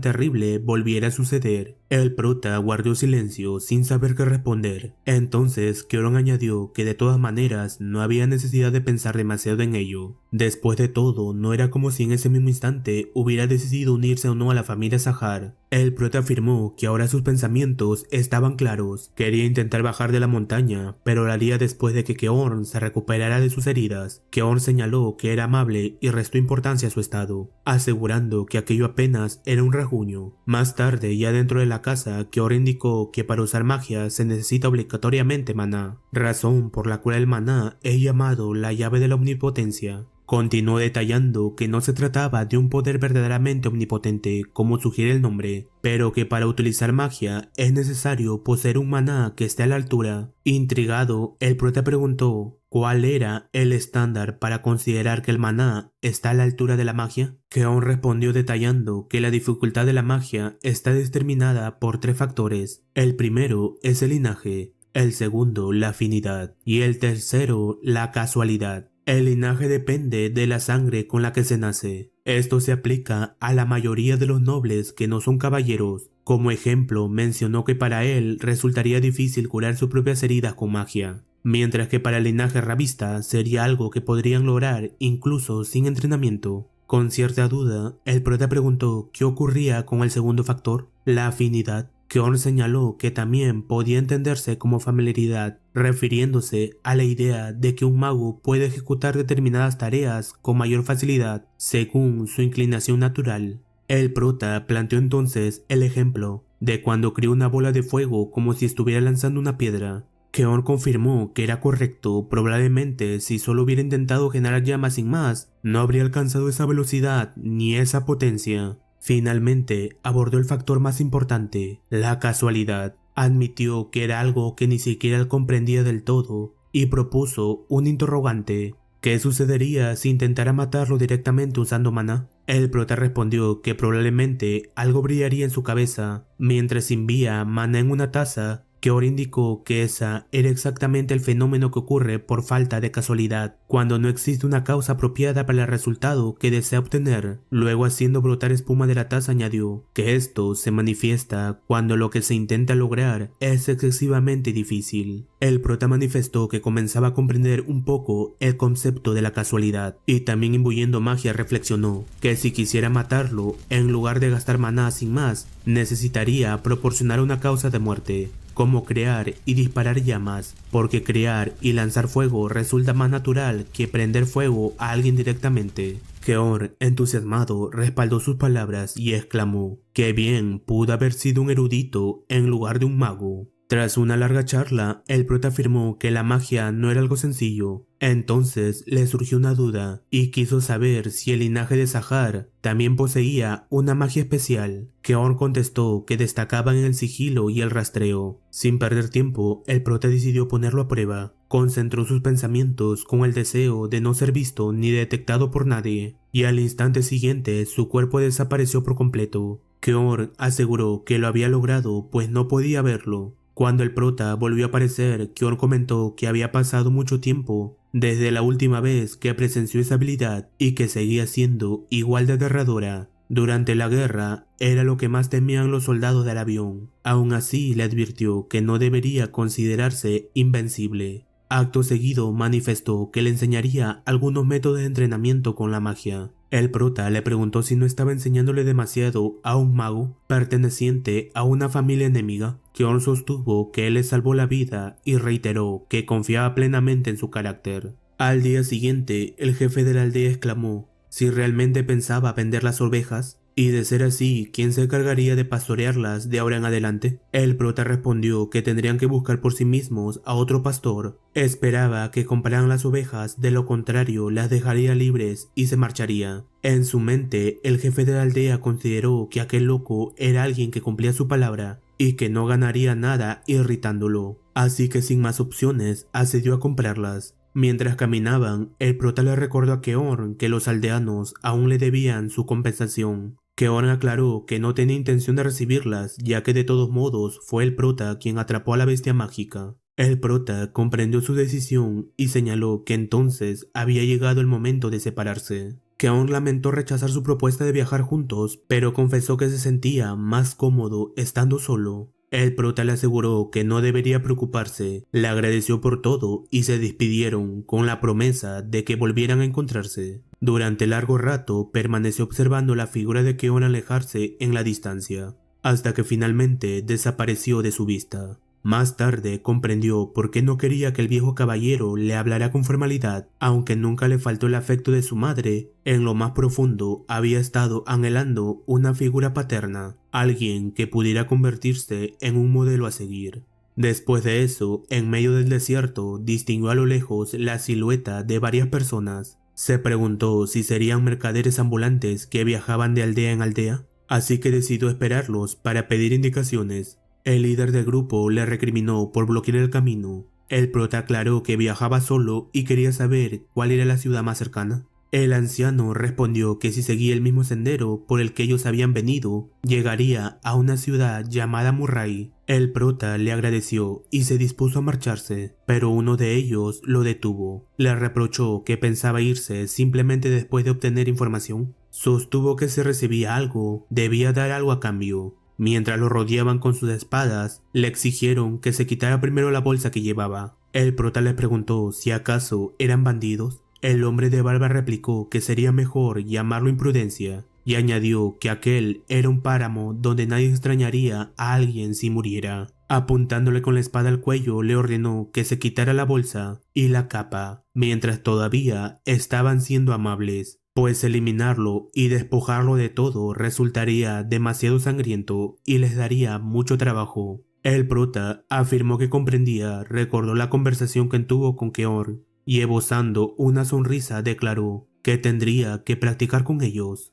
terrible volviera a suceder. El prota guardó silencio sin saber qué responder. Entonces Keon añadió que de todas maneras no había necesidad de pensar demasiado en ello. Después de todo, no era como si en ese mismo instante hubiera decidido unirse o no a la familia Sahar. El prota afirmó que ahora sus pensamientos estaban claros. Quería intentar bajar de la montaña, pero lo haría después de que Keon se recuperara de sus heridas. Keon señaló que era amable y restó importancia a su estado, asegurando que aquello apenas era un rasguño. Más tarde, ya dentro de la casa, Keon indicó que para usar magia se necesita obligatoriamente maná, razón por la cual el maná es llamado la llave de la omnipotencia. Continuó detallando que no se trataba de un poder verdaderamente omnipotente, como sugiere el nombre, pero que para utilizar magia es necesario poseer un maná que esté a la altura. Intrigado, el prota preguntó cuál era el estándar para considerar que el maná está a la altura de la magia. Keon respondió detallando que la dificultad de la magia está determinada por 3 factores. El primero es el linaje, el segundo la afinidad y el tercero la casualidad. El linaje depende de la sangre con la que se nace. Esto se aplica a la mayoría de los nobles que no son caballeros. Como ejemplo, mencionó que para él resultaría difícil curar sus propias heridas con magia, mientras que para el linaje rabista sería algo que podrían lograr incluso sin entrenamiento. Con cierta duda, el prota preguntó qué ocurría con el segundo factor, la afinidad. Keon señaló que también podía entenderse como familiaridad, refiriéndose a la idea de que un mago puede ejecutar determinadas tareas con mayor facilidad según su inclinación natural. El prota planteó entonces el ejemplo de cuando crió una bola de fuego como si estuviera lanzando una piedra. Keon confirmó que era correcto. Probablemente si solo hubiera intentado generar llamas sin más, no habría alcanzado esa velocidad ni esa potencia. Finalmente, abordó el factor más importante, la casualidad. Admitió que era algo que ni siquiera él comprendía del todo y propuso un interrogante. ¿Qué sucedería si intentara matarlo directamente usando maná? El prota respondió que probablemente algo brillaría en su cabeza mientras envía maná en una taza. Keon indicó que esa era exactamente el fenómeno que ocurre por falta de casualidad, cuando no existe una causa apropiada para el resultado que desea obtener. Luego, haciendo brotar espuma de la taza, añadió que esto se manifiesta cuando lo que se intenta lograr es excesivamente difícil. El prota manifestó que comenzaba a comprender un poco el concepto de la casualidad, y también imbuyendo magia reflexionó que si quisiera matarlo, en lugar de gastar maná sin más, necesitaría proporcionar una causa de muerte, como crear y disparar llamas, porque crear y lanzar fuego resulta más natural que prender fuego a alguien directamente. Keon, entusiasmado, respaldó sus palabras y exclamó que bien pudo haber sido un erudito en lugar de un mago. Tras una larga charla, el prota afirmó que la magia no era algo sencillo. Entonces le surgió una duda y quiso saber si el linaje de Sahar también poseía una magia especial. Keon contestó que destacaba en el sigilo y el rastreo. Sin perder tiempo, el prota decidió ponerlo a prueba. Concentró sus pensamientos con el deseo de no ser visto ni detectado por nadie, y al instante siguiente su cuerpo desapareció por completo. Keon aseguró que lo había logrado pues no podía verlo. Cuando el prota volvió a aparecer, Keon comentó que había pasado mucho tiempo desde la última vez que presenció esa habilidad y que seguía siendo igual de aterradora. Durante la guerra era lo que más temían los soldados del avión. Aún así le advirtió que no debería considerarse invencible. Acto seguido manifestó que le enseñaría algunos métodos de entrenamiento con la magia. El prota le preguntó si no estaba enseñándole demasiado a un mago perteneciente a una familia enemiga. Keon sostuvo que él le salvó la vida y reiteró que confiaba plenamente en su carácter. Al día siguiente, el jefe de la aldea exclamó si realmente pensaba vender las ovejas, y de ser así, ¿quién se encargaría de pastorearlas de ahora en adelante? El prota respondió que tendrían que buscar por sí mismos a otro pastor. Esperaba que compraran las ovejas, de lo contrario las dejaría libres y se marcharía. En su mente, el jefe de la aldea consideró que aquel loco era alguien que cumplía su palabra y que no ganaría nada irritándolo. Así que sin más opciones, accedió a comprarlas. Mientras caminaban, el prota le recordó a Keon que los aldeanos aún le debían su compensación. Keon aclaró que no tenía intención de recibirlas, ya que de todos modos fue el prota quien atrapó a la bestia mágica. El prota comprendió su decisión y señaló que entonces había llegado el momento de separarse. Keon lamentó rechazar su propuesta de viajar juntos, pero confesó que se sentía más cómodo estando solo. El prota le aseguró que no debería preocuparse, le agradeció por todo y se despidieron con la promesa de que volvieran a encontrarse. Durante largo rato permaneció observando la figura de Keon alejarse en la distancia, hasta que finalmente desapareció de su vista. Más tarde comprendió por qué no quería que el viejo caballero le hablara con formalidad. Aunque nunca le faltó el afecto de su madre, en lo más profundo había estado anhelando una figura paterna, alguien que pudiera convertirse en un modelo a seguir. Después de eso, en medio del desierto, distinguió a lo lejos la silueta de varias personas. Se preguntó si serían mercaderes ambulantes que viajaban de aldea en aldea, así que decidió esperarlos para pedir indicaciones. El líder del grupo le recriminó por bloquear el camino. El prota aclaró que viajaba solo y quería saber cuál era la ciudad más cercana. El anciano respondió que si seguía el mismo sendero por el que ellos habían venido, llegaría a una ciudad llamada Murray. El prota le agradeció y se dispuso a marcharse, pero uno de ellos lo detuvo. Le reprochó que pensaba irse simplemente después de obtener información. Sostuvo que si recibía algo, debía dar algo a cambio. Mientras lo rodeaban con sus espadas, le exigieron que se quitara primero la bolsa que llevaba. El prota les preguntó si acaso eran bandidos. El hombre de barba replicó que sería mejor llamarlo imprudencia y añadió que aquel era un páramo donde nadie extrañaría a alguien si muriera. Apuntándole con la espada al cuello, le ordenó que se quitara la bolsa y la capa, mientras todavía estaban siendo amables, pues eliminarlo y despojarlo de todo resultaría demasiado sangriento y les daría mucho trabajo. El prota afirmó que comprendía, recordó la conversación que tuvo con Keor y esbozando una sonrisa declaró que tendría que practicar con ellos.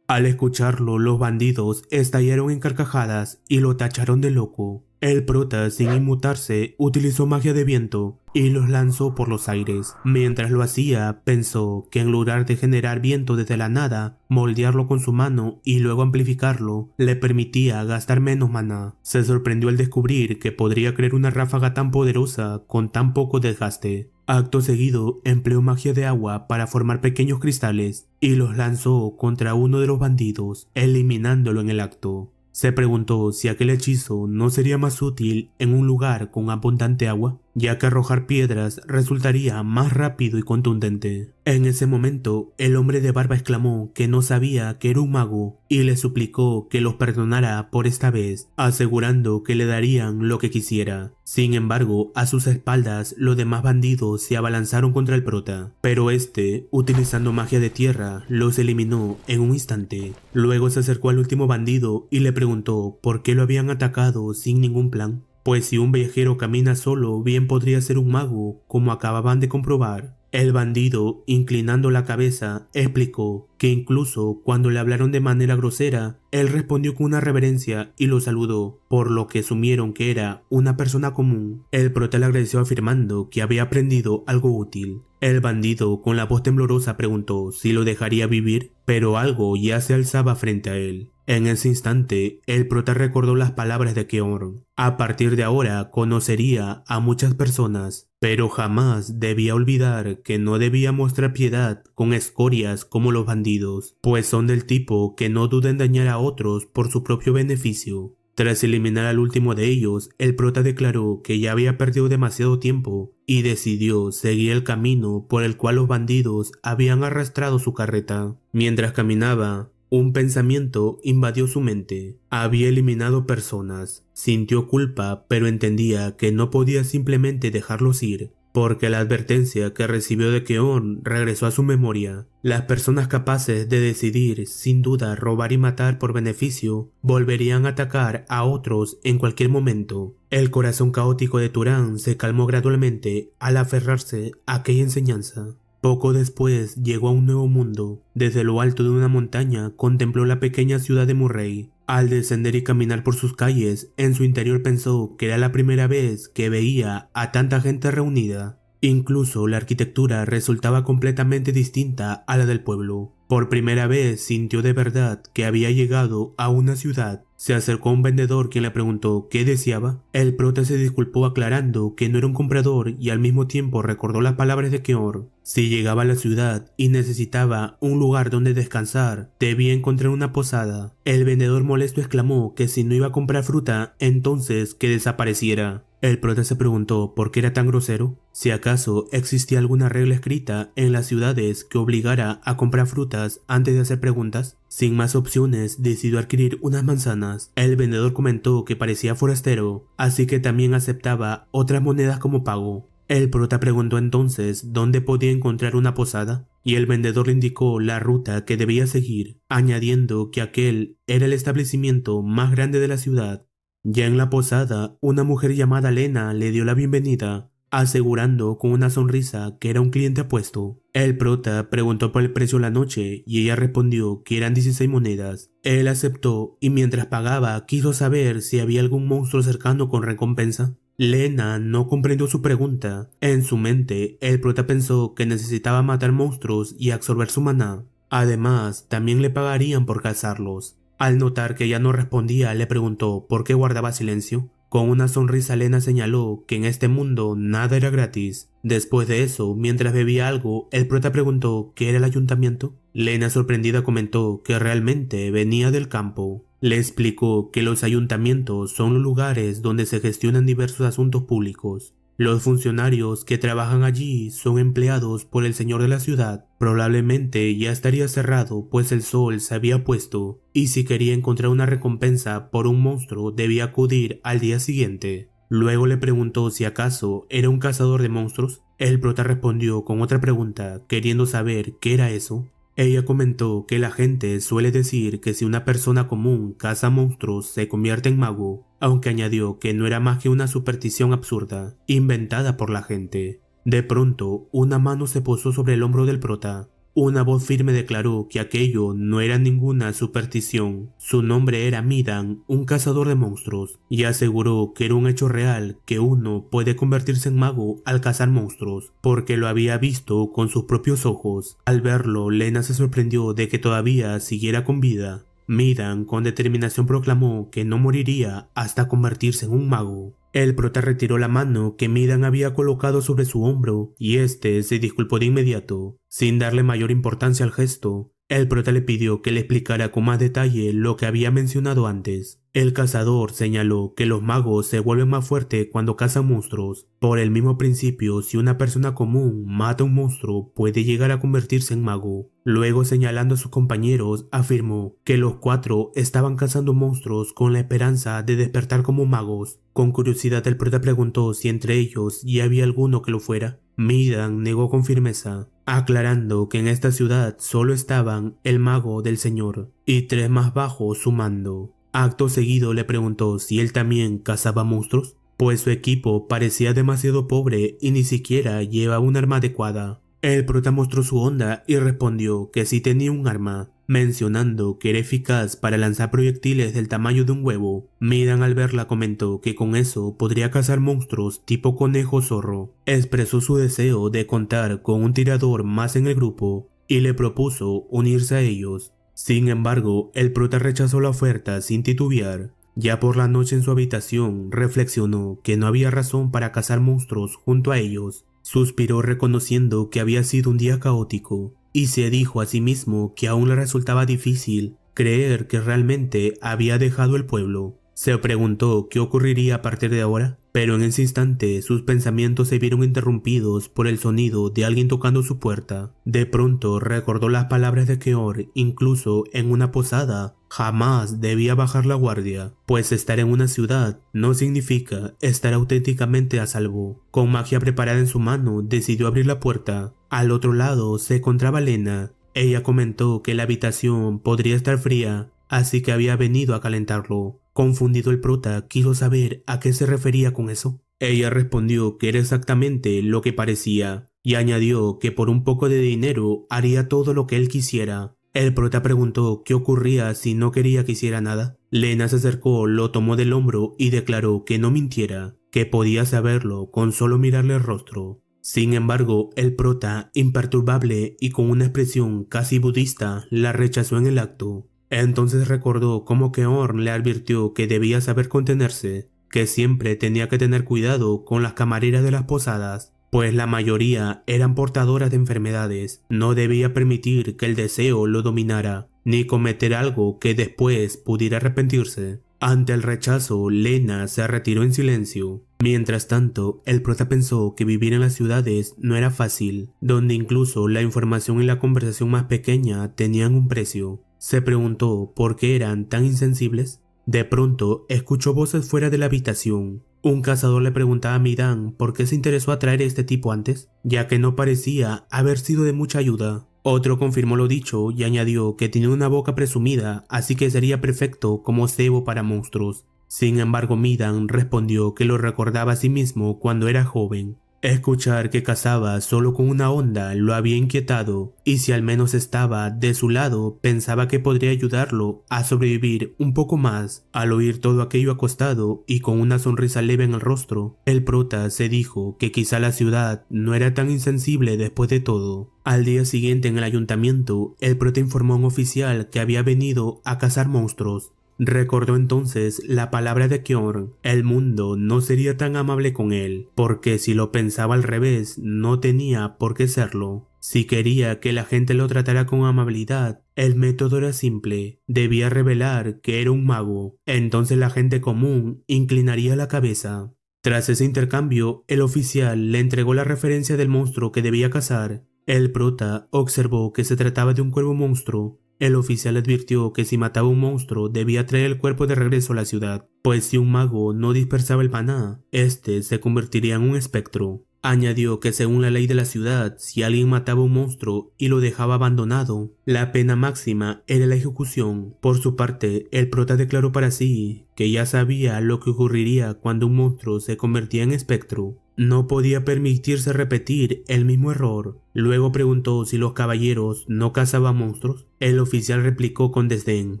Al escucharlo, los bandidos estallaron en carcajadas y lo tacharon de loco. El prota, sin inmutarse, utilizó magia de viento y los lanzó por los aires. Mientras lo hacía, pensó que en lugar de generar viento desde la nada, moldearlo con su mano y luego amplificarlo, le permitía gastar menos maná. Se sorprendió al descubrir que podría crear una ráfaga tan poderosa con tan poco desgaste. Acto seguido, empleó magia de agua para formar pequeños cristales y los lanzó contra uno de los bandidos, eliminándolo en el acto. Se preguntó si aquel hechizo no sería más útil en un lugar con abundante agua, ya que arrojar piedras resultaría más rápido y contundente. En ese momento, el hombre de barba exclamó que no sabía que era un mago y le suplicó que los perdonara por esta vez, asegurando que le darían lo que quisiera. Sin embargo, a sus espaldas los demás bandidos se abalanzaron contra el prota, pero este, utilizando magia de tierra, los eliminó en un instante. Luego se acercó al último bandido y le preguntó por qué lo habían atacado sin ningún plan. Pues si un viajero camina solo, bien podría ser un mago, como acababan de comprobar. El bandido, inclinando la cabeza, explicó que incluso cuando le hablaron de manera grosera, él respondió con una reverencia y lo saludó, por lo que asumieron que era una persona común. El prota le agradeció afirmando que había aprendido algo útil. El bandido, con la voz temblorosa, preguntó si lo dejaría vivir, pero algo ya se alzaba frente a él. En ese instante, el prota recordó las palabras de Keor. A partir de ahora conocería a muchas personas, pero jamás debía olvidar que no debía mostrar piedad con escorias como los bandidos, pues son del tipo que no duda en dañar a otros por su propio beneficio. Tras eliminar al último de ellos, el prota declaró que ya había perdido demasiado tiempo y decidió seguir el camino por el cual los bandidos habían arrastrado su carreta. Mientras caminaba, un pensamiento invadió su mente. Había eliminado personas. Sintió culpa, pero entendía que no podía simplemente dejarlos ir, porque la advertencia que recibió de Keon regresó a su memoria. Las personas capaces de decidir, sin duda, robar y matar por beneficio, volverían a atacar a otros en cualquier momento. El corazón caótico de Turan se calmó gradualmente al aferrarse a aquella enseñanza. Poco después llegó a un nuevo mundo. Desde lo alto de una montaña contempló la pequeña ciudad de Murray. Al descender y caminar por sus calles, en su interior pensó que era la primera vez que veía a tanta gente reunida. Incluso la arquitectura resultaba completamente distinta a la del pueblo. Por primera vez sintió de verdad que había llegado a una ciudad. Se acercó a un vendedor quien le preguntó qué deseaba. El prota se disculpó aclarando que no era un comprador y al mismo tiempo recordó las palabras de Keor. Si llegaba a la ciudad y necesitaba un lugar donde descansar, debía encontrar una posada. El vendedor molesto exclamó que si no iba a comprar fruta, entonces que desapareciera. El prota se preguntó por qué era tan grosero, si acaso existía alguna regla escrita en las ciudades que obligara a comprar frutas antes de hacer preguntas. Sin más opciones, decidió adquirir unas manzanas. El vendedor comentó que parecía forastero, así que también aceptaba otras monedas como pago. El prota preguntó entonces dónde podía encontrar una posada, y el vendedor le indicó la ruta que debía seguir, añadiendo que aquel era el establecimiento más grande de la ciudad. Ya en la posada, una mujer llamada Lena le dio la bienvenida. asegurando con una sonrisa que era un cliente apuesto. El prota preguntó por el precio la noche y ella respondió que eran 16 monedas. Él aceptó y mientras pagaba quiso saber si había algún monstruo cercano con recompensa. Lena no comprendió su pregunta. En su mente, el prota pensó que necesitaba matar monstruos y absorber su maná. Además, también le pagarían por cazarlos. Al notar que ella no respondía, le preguntó por qué guardaba silencio. Con una sonrisa, Lena señaló que en este mundo nada era gratis. Después de eso, mientras bebía algo, el prota preguntó qué era el ayuntamiento. Lena, sorprendida, comentó que realmente venía del campo. Le explicó que los ayuntamientos son los lugares donde se gestionan diversos asuntos públicos. Los funcionarios que trabajan allí son empleados por el señor de la ciudad. Probablemente ya estaría cerrado pues el sol se había puesto y si quería encontrar una recompensa por un monstruo debía acudir al día siguiente. Luego le preguntó si acaso era un cazador de monstruos. El prota respondió con otra pregunta queriendo saber qué era eso. Ella comentó que la gente suele decir que si una persona común caza monstruos se convierte en mago, aunque añadió que no era más que una superstición absurda, inventada por la gente. De pronto, una mano se posó sobre el hombro del prota. Una voz firme declaró que aquello no era ninguna superstición. Su nombre era Midan, un cazador de monstruos, y aseguró que era un hecho real que uno puede convertirse en mago al cazar monstruos, porque lo había visto con sus propios ojos. Al verlo, Lena se sorprendió de que todavía siguiera con vida. Midan con determinación proclamó que no moriría hasta convertirse en un mago. El prota retiró la mano que Midan había colocado sobre su hombro y este se disculpó de inmediato. Sin darle mayor importancia al gesto, el prota le pidió que le explicara con más detalle lo que había mencionado antes. El cazador señaló que los magos se vuelven más fuertes cuando cazan monstruos. Por el mismo principio, si una persona común mata a un monstruo, puede llegar a convertirse en mago. Luego, señalando a sus compañeros, afirmó que los 4 estaban cazando monstruos con la esperanza de despertar como magos. Con curiosidad, el prota preguntó si entre ellos ya había alguno que lo fuera. Midan negó con firmeza, aclarando que en esta ciudad solo estaban el mago del señor y 3 más bajo su mando. Acto seguido le preguntó si él también cazaba monstruos, pues su equipo parecía demasiado pobre y ni siquiera llevaba un arma adecuada. El prota mostró su onda y respondió que sí tenía un arma, mencionando que era eficaz para lanzar proyectiles del tamaño de un huevo. Midan al verla comentó que con eso podría cazar monstruos tipo conejo o zorro. Expresó su deseo de contar con un tirador más en el grupo y le propuso unirse a ellos. Sin embargo, el prota rechazó la oferta sin titubear. Ya por la noche en su habitación reflexionó que no había razón para cazar monstruos junto a ellos. Suspiró reconociendo que había sido un día caótico y se dijo a sí mismo que aún le resultaba difícil creer que realmente había dejado el pueblo. Se preguntó qué ocurriría a partir de ahora, pero en ese instante sus pensamientos se vieron interrumpidos por el sonido de alguien tocando su puerta. De pronto recordó las palabras de Keor, incluso en una posada. Jamás debía bajar la guardia, pues estar en una ciudad no significa estar auténticamente a salvo. Con magia preparada en su mano, decidió abrir la puerta. Al otro lado se encontraba Lena. Ella comentó que la habitación podría estar fría, así que había venido a calentarlo. Confundido, el prota quiso saber a qué se refería con eso. Ella respondió que era exactamente lo que parecía, y añadió que por un poco de dinero haría todo lo que él quisiera. El prota preguntó qué ocurría si no quería que hiciera nada. Lena se acercó, lo tomó del hombro y declaró que no mintiera, que podía saberlo con solo mirarle el rostro. Sin embargo, el prota, imperturbable y con una expresión casi budista, la rechazó en el acto. Entonces recordó cómo Keor le advirtió que debía saber contenerse, que siempre tenía que tener cuidado con las camareras de las posadas, pues la mayoría eran portadoras de enfermedades. No debía permitir que el deseo lo dominara, ni cometer algo que después pudiera arrepentirse. Ante el rechazo, Lena se retiró en silencio. Mientras tanto, el prota pensó que vivir en las ciudades no era fácil, donde incluso la información y la conversación más pequeña tenían un precio. Se preguntó por qué eran tan insensibles. De pronto, escuchó voces fuera de la habitación. Un cazador le preguntaba a Midan por qué se interesó a traer a este tipo antes, ya que no parecía haber sido de mucha ayuda. Otro confirmó lo dicho y añadió que tenía una boca presumida, así que sería perfecto como cebo para monstruos. Sin embargo, Midan respondió que lo recordaba a sí mismo cuando era joven. Escuchar que cazaba solo con una onda lo había inquietado, y si al menos estaba de su lado, pensaba que podría ayudarlo a sobrevivir un poco más. Al oír todo aquello acostado y con una sonrisa leve en el rostro, el prota se dijo que quizá la ciudad no era tan insensible después de todo. Al día siguiente en el ayuntamiento, el prota informó a un oficial que había venido a cazar monstruos. Recordó entonces la palabra de Kjorn: el mundo no sería tan amable con él, porque si lo pensaba al revés, no tenía por qué serlo. Si quería que la gente lo tratara con amabilidad, el método era simple: debía revelar que era un mago, entonces la gente común inclinaría la cabeza. Tras ese intercambio, el oficial le entregó la referencia del monstruo que debía cazar. El prota observó que se trataba de un cuervo monstruo. El oficial advirtió que si mataba un monstruo debía traer el cuerpo de regreso a la ciudad, pues si un mago no dispersaba el maná, este se convertiría en un espectro. Añadió que según la ley de la ciudad, si alguien mataba un monstruo y lo dejaba abandonado, la pena máxima era la ejecución. Por su parte, el prota declaró para sí que ya sabía lo que ocurriría cuando un monstruo se convertía en espectro. No podía permitirse repetir el mismo error. Luego preguntó si los caballeros no cazaban monstruos. El oficial replicó con desdén,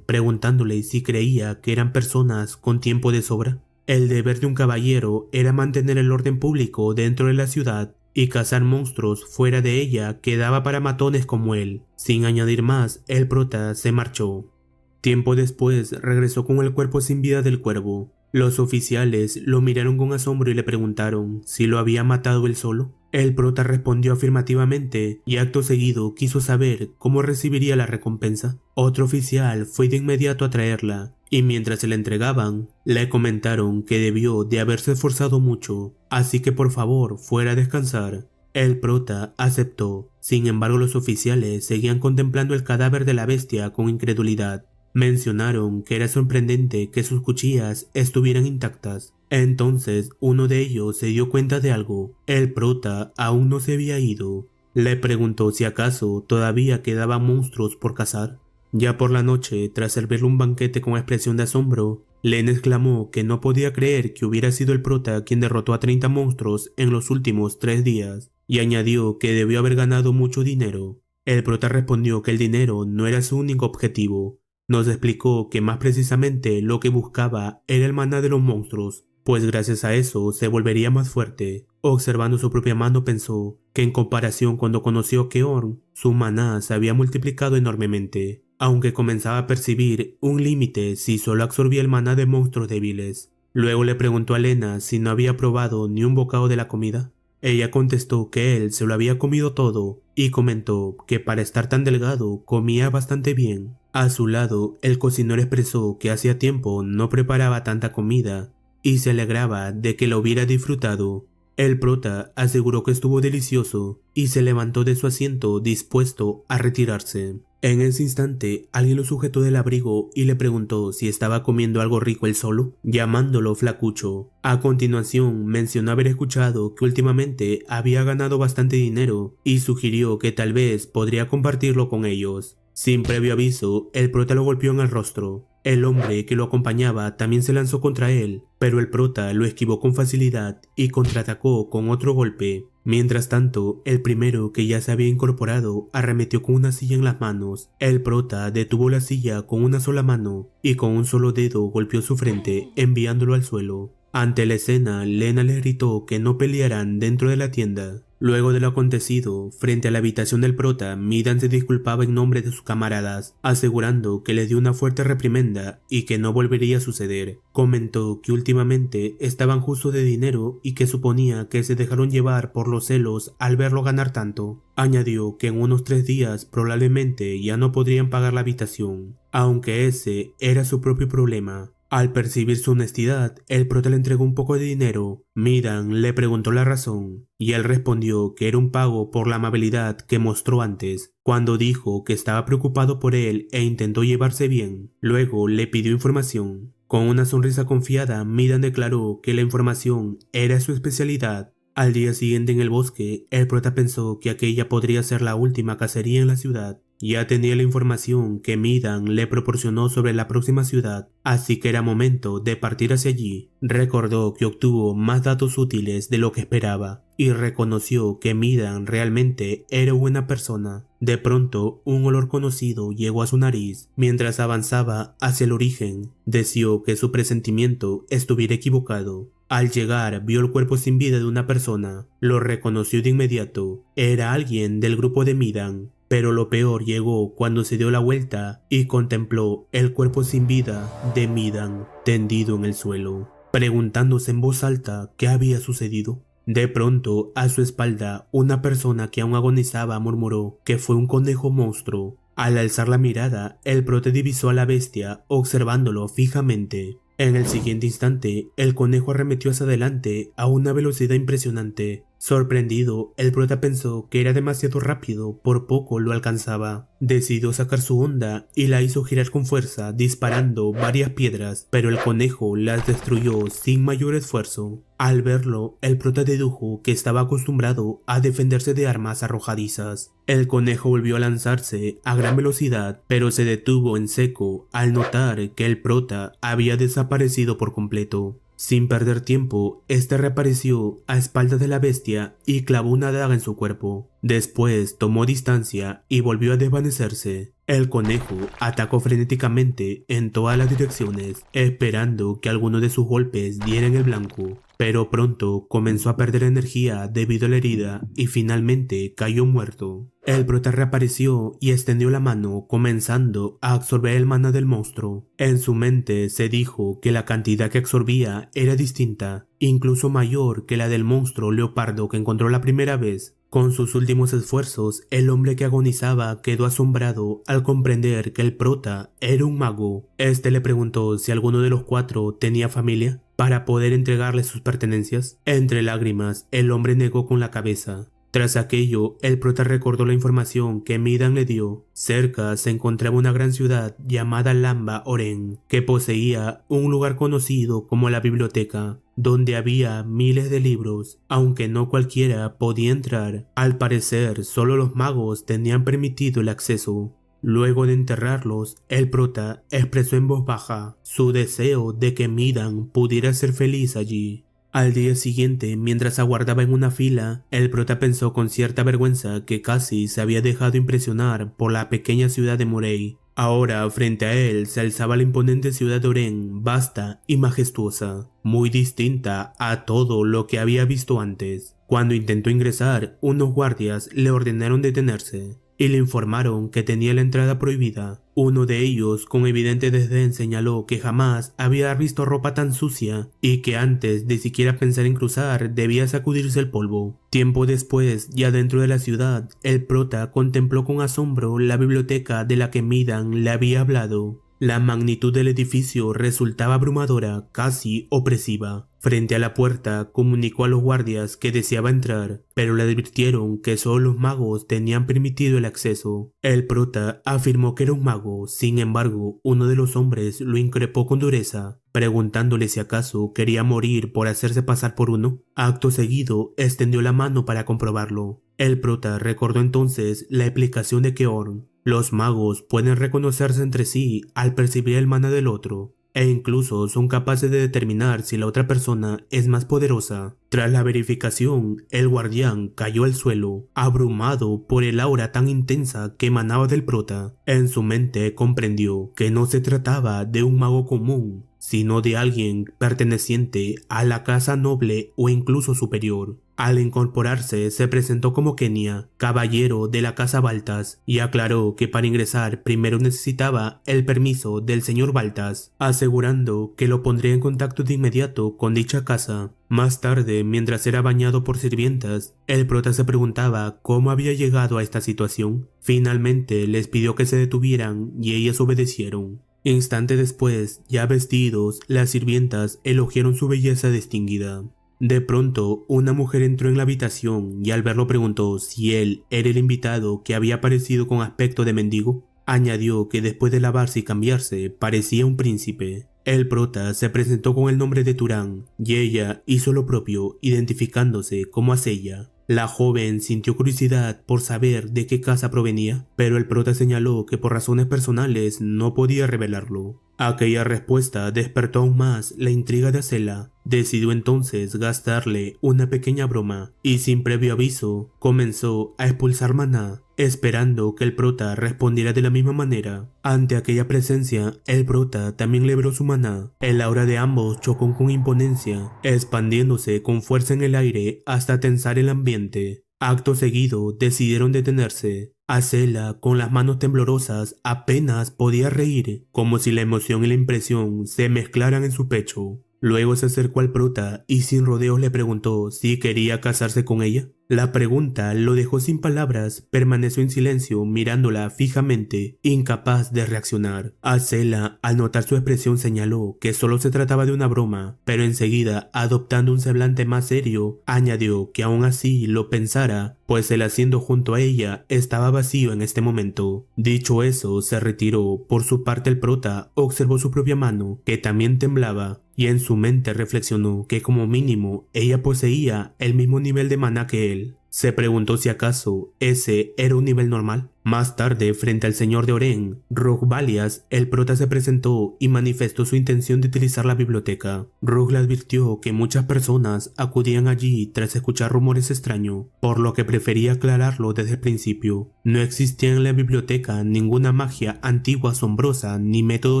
preguntándole si creía que eran personas con tiempo de sobra. El deber de un caballero era mantener el orden público dentro de la ciudad, y cazar monstruos fuera de ella quedaba para matones como él. Sin añadir más, el prota se marchó. Tiempo después regresó con el cuerpo sin vida del cuervo. Los oficiales lo miraron con asombro y le preguntaron si lo había matado él solo. El prota respondió afirmativamente y acto seguido quiso saber cómo recibiría la recompensa. Otro oficial fue de inmediato a traerla, y mientras se la entregaban, le comentaron que debió de haberse esforzado mucho, así que por favor fuera a descansar. El prota aceptó. Sin embargo, los oficiales seguían contemplando el cadáver de la bestia con incredulidad. Mencionaron que era sorprendente que sus cuchillas estuvieran intactas. Entonces uno de ellos se dio cuenta de algo: el prota aún no se había ido. Le preguntó si acaso todavía quedaban monstruos por cazar. Ya por la noche, tras servirle un banquete con expresión de asombro, Len exclamó que no podía creer que hubiera sido el prota quien derrotó a 30 monstruos en los últimos 3 días, y añadió que debió haber ganado mucho dinero. El prota respondió que el dinero no era su único objetivo. Nos explicó que más precisamente lo que buscaba era el maná de los monstruos, pues gracias a eso se volvería más fuerte. Observando su propia mano pensó que en comparación cuando conoció a Kjorn, su maná se había multiplicado enormemente, aunque comenzaba a percibir un límite si solo absorbía el maná de monstruos débiles. Luego le preguntó a Lena si no había probado ni un bocado de la comida. Ella contestó que él se lo había comido todo y comentó que para estar tan delgado comía bastante bien. A su lado, el cocinero expresó que hacía tiempo no preparaba tanta comida y se alegraba de que lo hubiera disfrutado. El prota aseguró que estuvo delicioso y se levantó de su asiento dispuesto a retirarse. En ese instante, alguien lo sujetó del abrigo y le preguntó si estaba comiendo algo rico él solo, llamándolo flacucho. A continuación, mencionó haber escuchado que últimamente había ganado bastante dinero y sugirió que tal vez podría compartirlo con ellos. Sin previo aviso, el prota lo golpeó en el rostro. El hombre que lo acompañaba también se lanzó contra él, pero el prota lo esquivó con facilidad y contraatacó con otro golpe. Mientras tanto, el primero, que ya se había incorporado, arremetió con una silla en las manos. El prota detuvo la silla con una sola mano y con un solo dedo golpeó su frente, enviándolo al suelo. Ante la escena, Lena le gritó que no pelearan dentro de la tienda. Luego de lo acontecido, frente a la habitación del prota, Midan se disculpaba en nombre de sus camaradas, asegurando que les dio una fuerte reprimenda y que no volvería a suceder. Comentó que últimamente estaban justos de dinero y que suponía que se dejaron llevar por los celos al verlo ganar tanto. Añadió que en unos 3 días probablemente ya no podrían pagar la habitación, aunque ese era su propio problema. Al percibir su honestidad, el prota le entregó un poco de dinero. Midan le preguntó la razón, y él respondió que era un pago por la amabilidad que mostró antes, cuando dijo que estaba preocupado por él e intentó llevarse bien. Luego le pidió información. Con una sonrisa confiada, Midan declaró que la información era su especialidad. Al día siguiente en el bosque, el prota pensó que aquella podría ser la última cacería en la ciudad. Ya tenía la información que Midan le proporcionó sobre la próxima ciudad, así que era momento de partir hacia allí. Recordó que obtuvo más datos útiles de lo que esperaba. y reconoció que Midan realmente era buena persona. De pronto, un olor conocido llegó a su nariz. Mientras avanzaba hacia el origen, deseó que su presentimiento estuviera equivocado. Al llegar, vio el cuerpo sin vida de una persona. Lo reconoció de inmediato. Era alguien del grupo de Midan. Pero lo peor llegó cuando se dio la vuelta y contempló el cuerpo sin vida de Midan tendido en el suelo, preguntándose en voz alta qué había sucedido. De pronto, a su espalda, una persona que aún agonizaba murmuró que fue un conejo monstruo. Al alzar la mirada, el prota divisó a la bestia observándolo fijamente. En el siguiente instante, el conejo arremetió hacia adelante a una velocidad impresionante. Sorprendido, el prota pensó que era demasiado rápido, por poco lo alcanzaba. Decidió sacar su honda y la hizo girar con fuerza, disparando varias piedras, pero el conejo las destruyó sin mayor esfuerzo. Al verlo, el prota dedujo que estaba acostumbrado a defenderse de armas arrojadizas. El conejo volvió a lanzarse a gran velocidad, pero se detuvo en seco al notar que el prota había desaparecido por completo. Sin perder tiempo, este reapareció a espaldas de la bestia y clavó una daga en su cuerpo. Después tomó distancia y volvió a desvanecerse. El conejo atacó frenéticamente en todas las direcciones, esperando que alguno de sus golpes diera en el blanco. Pero pronto comenzó a perder energía debido a la herida y finalmente cayó muerto. El prota reapareció y extendió la mano, comenzando a absorber el maná del monstruo. En su mente se dijo que la cantidad que absorbía era distinta, incluso mayor que la del monstruo leopardo que encontró la primera vez. Con sus últimos esfuerzos, el hombre que agonizaba quedó asombrado al comprender que el prota era un mago. Este le preguntó si alguno de los cuatro tenía familia para poder entregarle sus pertenencias. Entre lágrimas, el hombre negó con la cabeza. Tras aquello, el prota recordó la información que Midan le dio. Cerca se encontraba una gran ciudad llamada Lamba Oren, que poseía un lugar conocido como la biblioteca, donde había miles de libros, aunque no cualquiera podía entrar. Al parecer, solo los magos tenían permitido el acceso. Luego de enterrarlos, el prota expresó en voz baja su deseo de que Midan pudiera ser feliz allí. Al día siguiente, mientras aguardaba en una fila, el prota pensó con cierta vergüenza que casi se había dejado impresionar por la pequeña ciudad de Morey. Ahora, frente a él, se alzaba la imponente ciudad de Oren, vasta y majestuosa, muy distinta a todo lo que había visto antes. Cuando intentó ingresar, unos guardias le ordenaron detenerse y le informaron que tenía la entrada prohibida. Uno de ellos, con evidente desdén, señaló que jamás había visto ropa tan sucia y que antes de siquiera pensar en cruzar debía sacudirse el polvo. Tiempo después, ya dentro de la ciudad, el prota contempló con asombro la biblioteca de la que Midan le había hablado. La magnitud del edificio resultaba abrumadora, casi opresiva. Frente a la puerta, comunicó a los guardias que deseaba entrar, pero le advirtieron que solo los magos tenían permitido el acceso. El prota afirmó que era un mago, sin embargo, uno de los hombres lo increpó con dureza, preguntándole si acaso quería morir por hacerse pasar por uno. Acto seguido, extendió la mano para comprobarlo. El prota recordó entonces la explicación de Keorn. Los magos pueden reconocerse entre sí al percibir el maná del otro, e incluso son capaces de determinar si la otra persona es más poderosa. Tras la verificación, el guardián cayó al suelo, abrumado por el aura tan intensa que emanaba del prota. En su mente comprendió que no se trataba de un mago común, sino de alguien perteneciente a la casa noble o incluso superior. Al incorporarse, se presentó como Kenia, caballero de la casa Baltas, y aclaró que para ingresar primero necesitaba el permiso del señor Baltas, asegurando que lo pondría en contacto de inmediato con dicha casa. Más tarde, mientras era bañado por sirvientas, el prota se preguntaba cómo había llegado a esta situación. Finalmente les pidió que se detuvieran y ellas obedecieron. Instante después, ya vestidos, las sirvientas elogiaron su belleza distinguida. De pronto, una mujer entró en la habitación y al verlo preguntó si él era el invitado que había aparecido con aspecto de mendigo. Añadió que después de lavarse y cambiarse, parecía un príncipe. El prota se presentó con el nombre de Turán y ella hizo lo propio, identificándose como Aceya. La joven sintió curiosidad por saber de qué casa provenía, pero el prota señaló que por razones personales no podía revelarlo. Aquella respuesta despertó aún más la intriga de Acela. decidió entonces gastarle una pequeña broma y sin previo aviso comenzó a expulsar maná, esperando que el prota respondiera de la misma manera. Ante aquella presencia, el prota también liberó su maná. El aura de ambos chocó con imponencia, expandiéndose con fuerza en el aire hasta tensar el ambiente. Acto seguido decidieron detenerse. Acela, con las manos temblorosas, apenas podía reír, como si la emoción y la impresión se mezclaran en su pecho. Luego se acercó al prota y sin rodeos le preguntó si quería casarse con ella. La pregunta lo dejó sin palabras, permaneció en silencio mirándola fijamente, incapaz de reaccionar. Acela, al notar su expresión, señaló que solo se trataba de una broma, pero enseguida, adoptando un semblante más serio, añadió que aún así lo pensara, pues el asiento junto a ella estaba vacío en este momento. Dicho eso, se retiró. Por su parte, el prota observó su propia mano, que también temblaba, y en su mente reflexionó que como mínimo ella poseía el mismo nivel de maná que él. Se preguntó si acaso ese era un nivel normal. Más tarde, frente al señor de Oren, Rogue Valias, el prota se presentó y manifestó su intención de utilizar la biblioteca. Rogue le advirtió que muchas personas acudían allí tras escuchar rumores extraños, por lo que prefería aclararlo desde el principio. No existía en la biblioteca ninguna magia antigua asombrosa ni método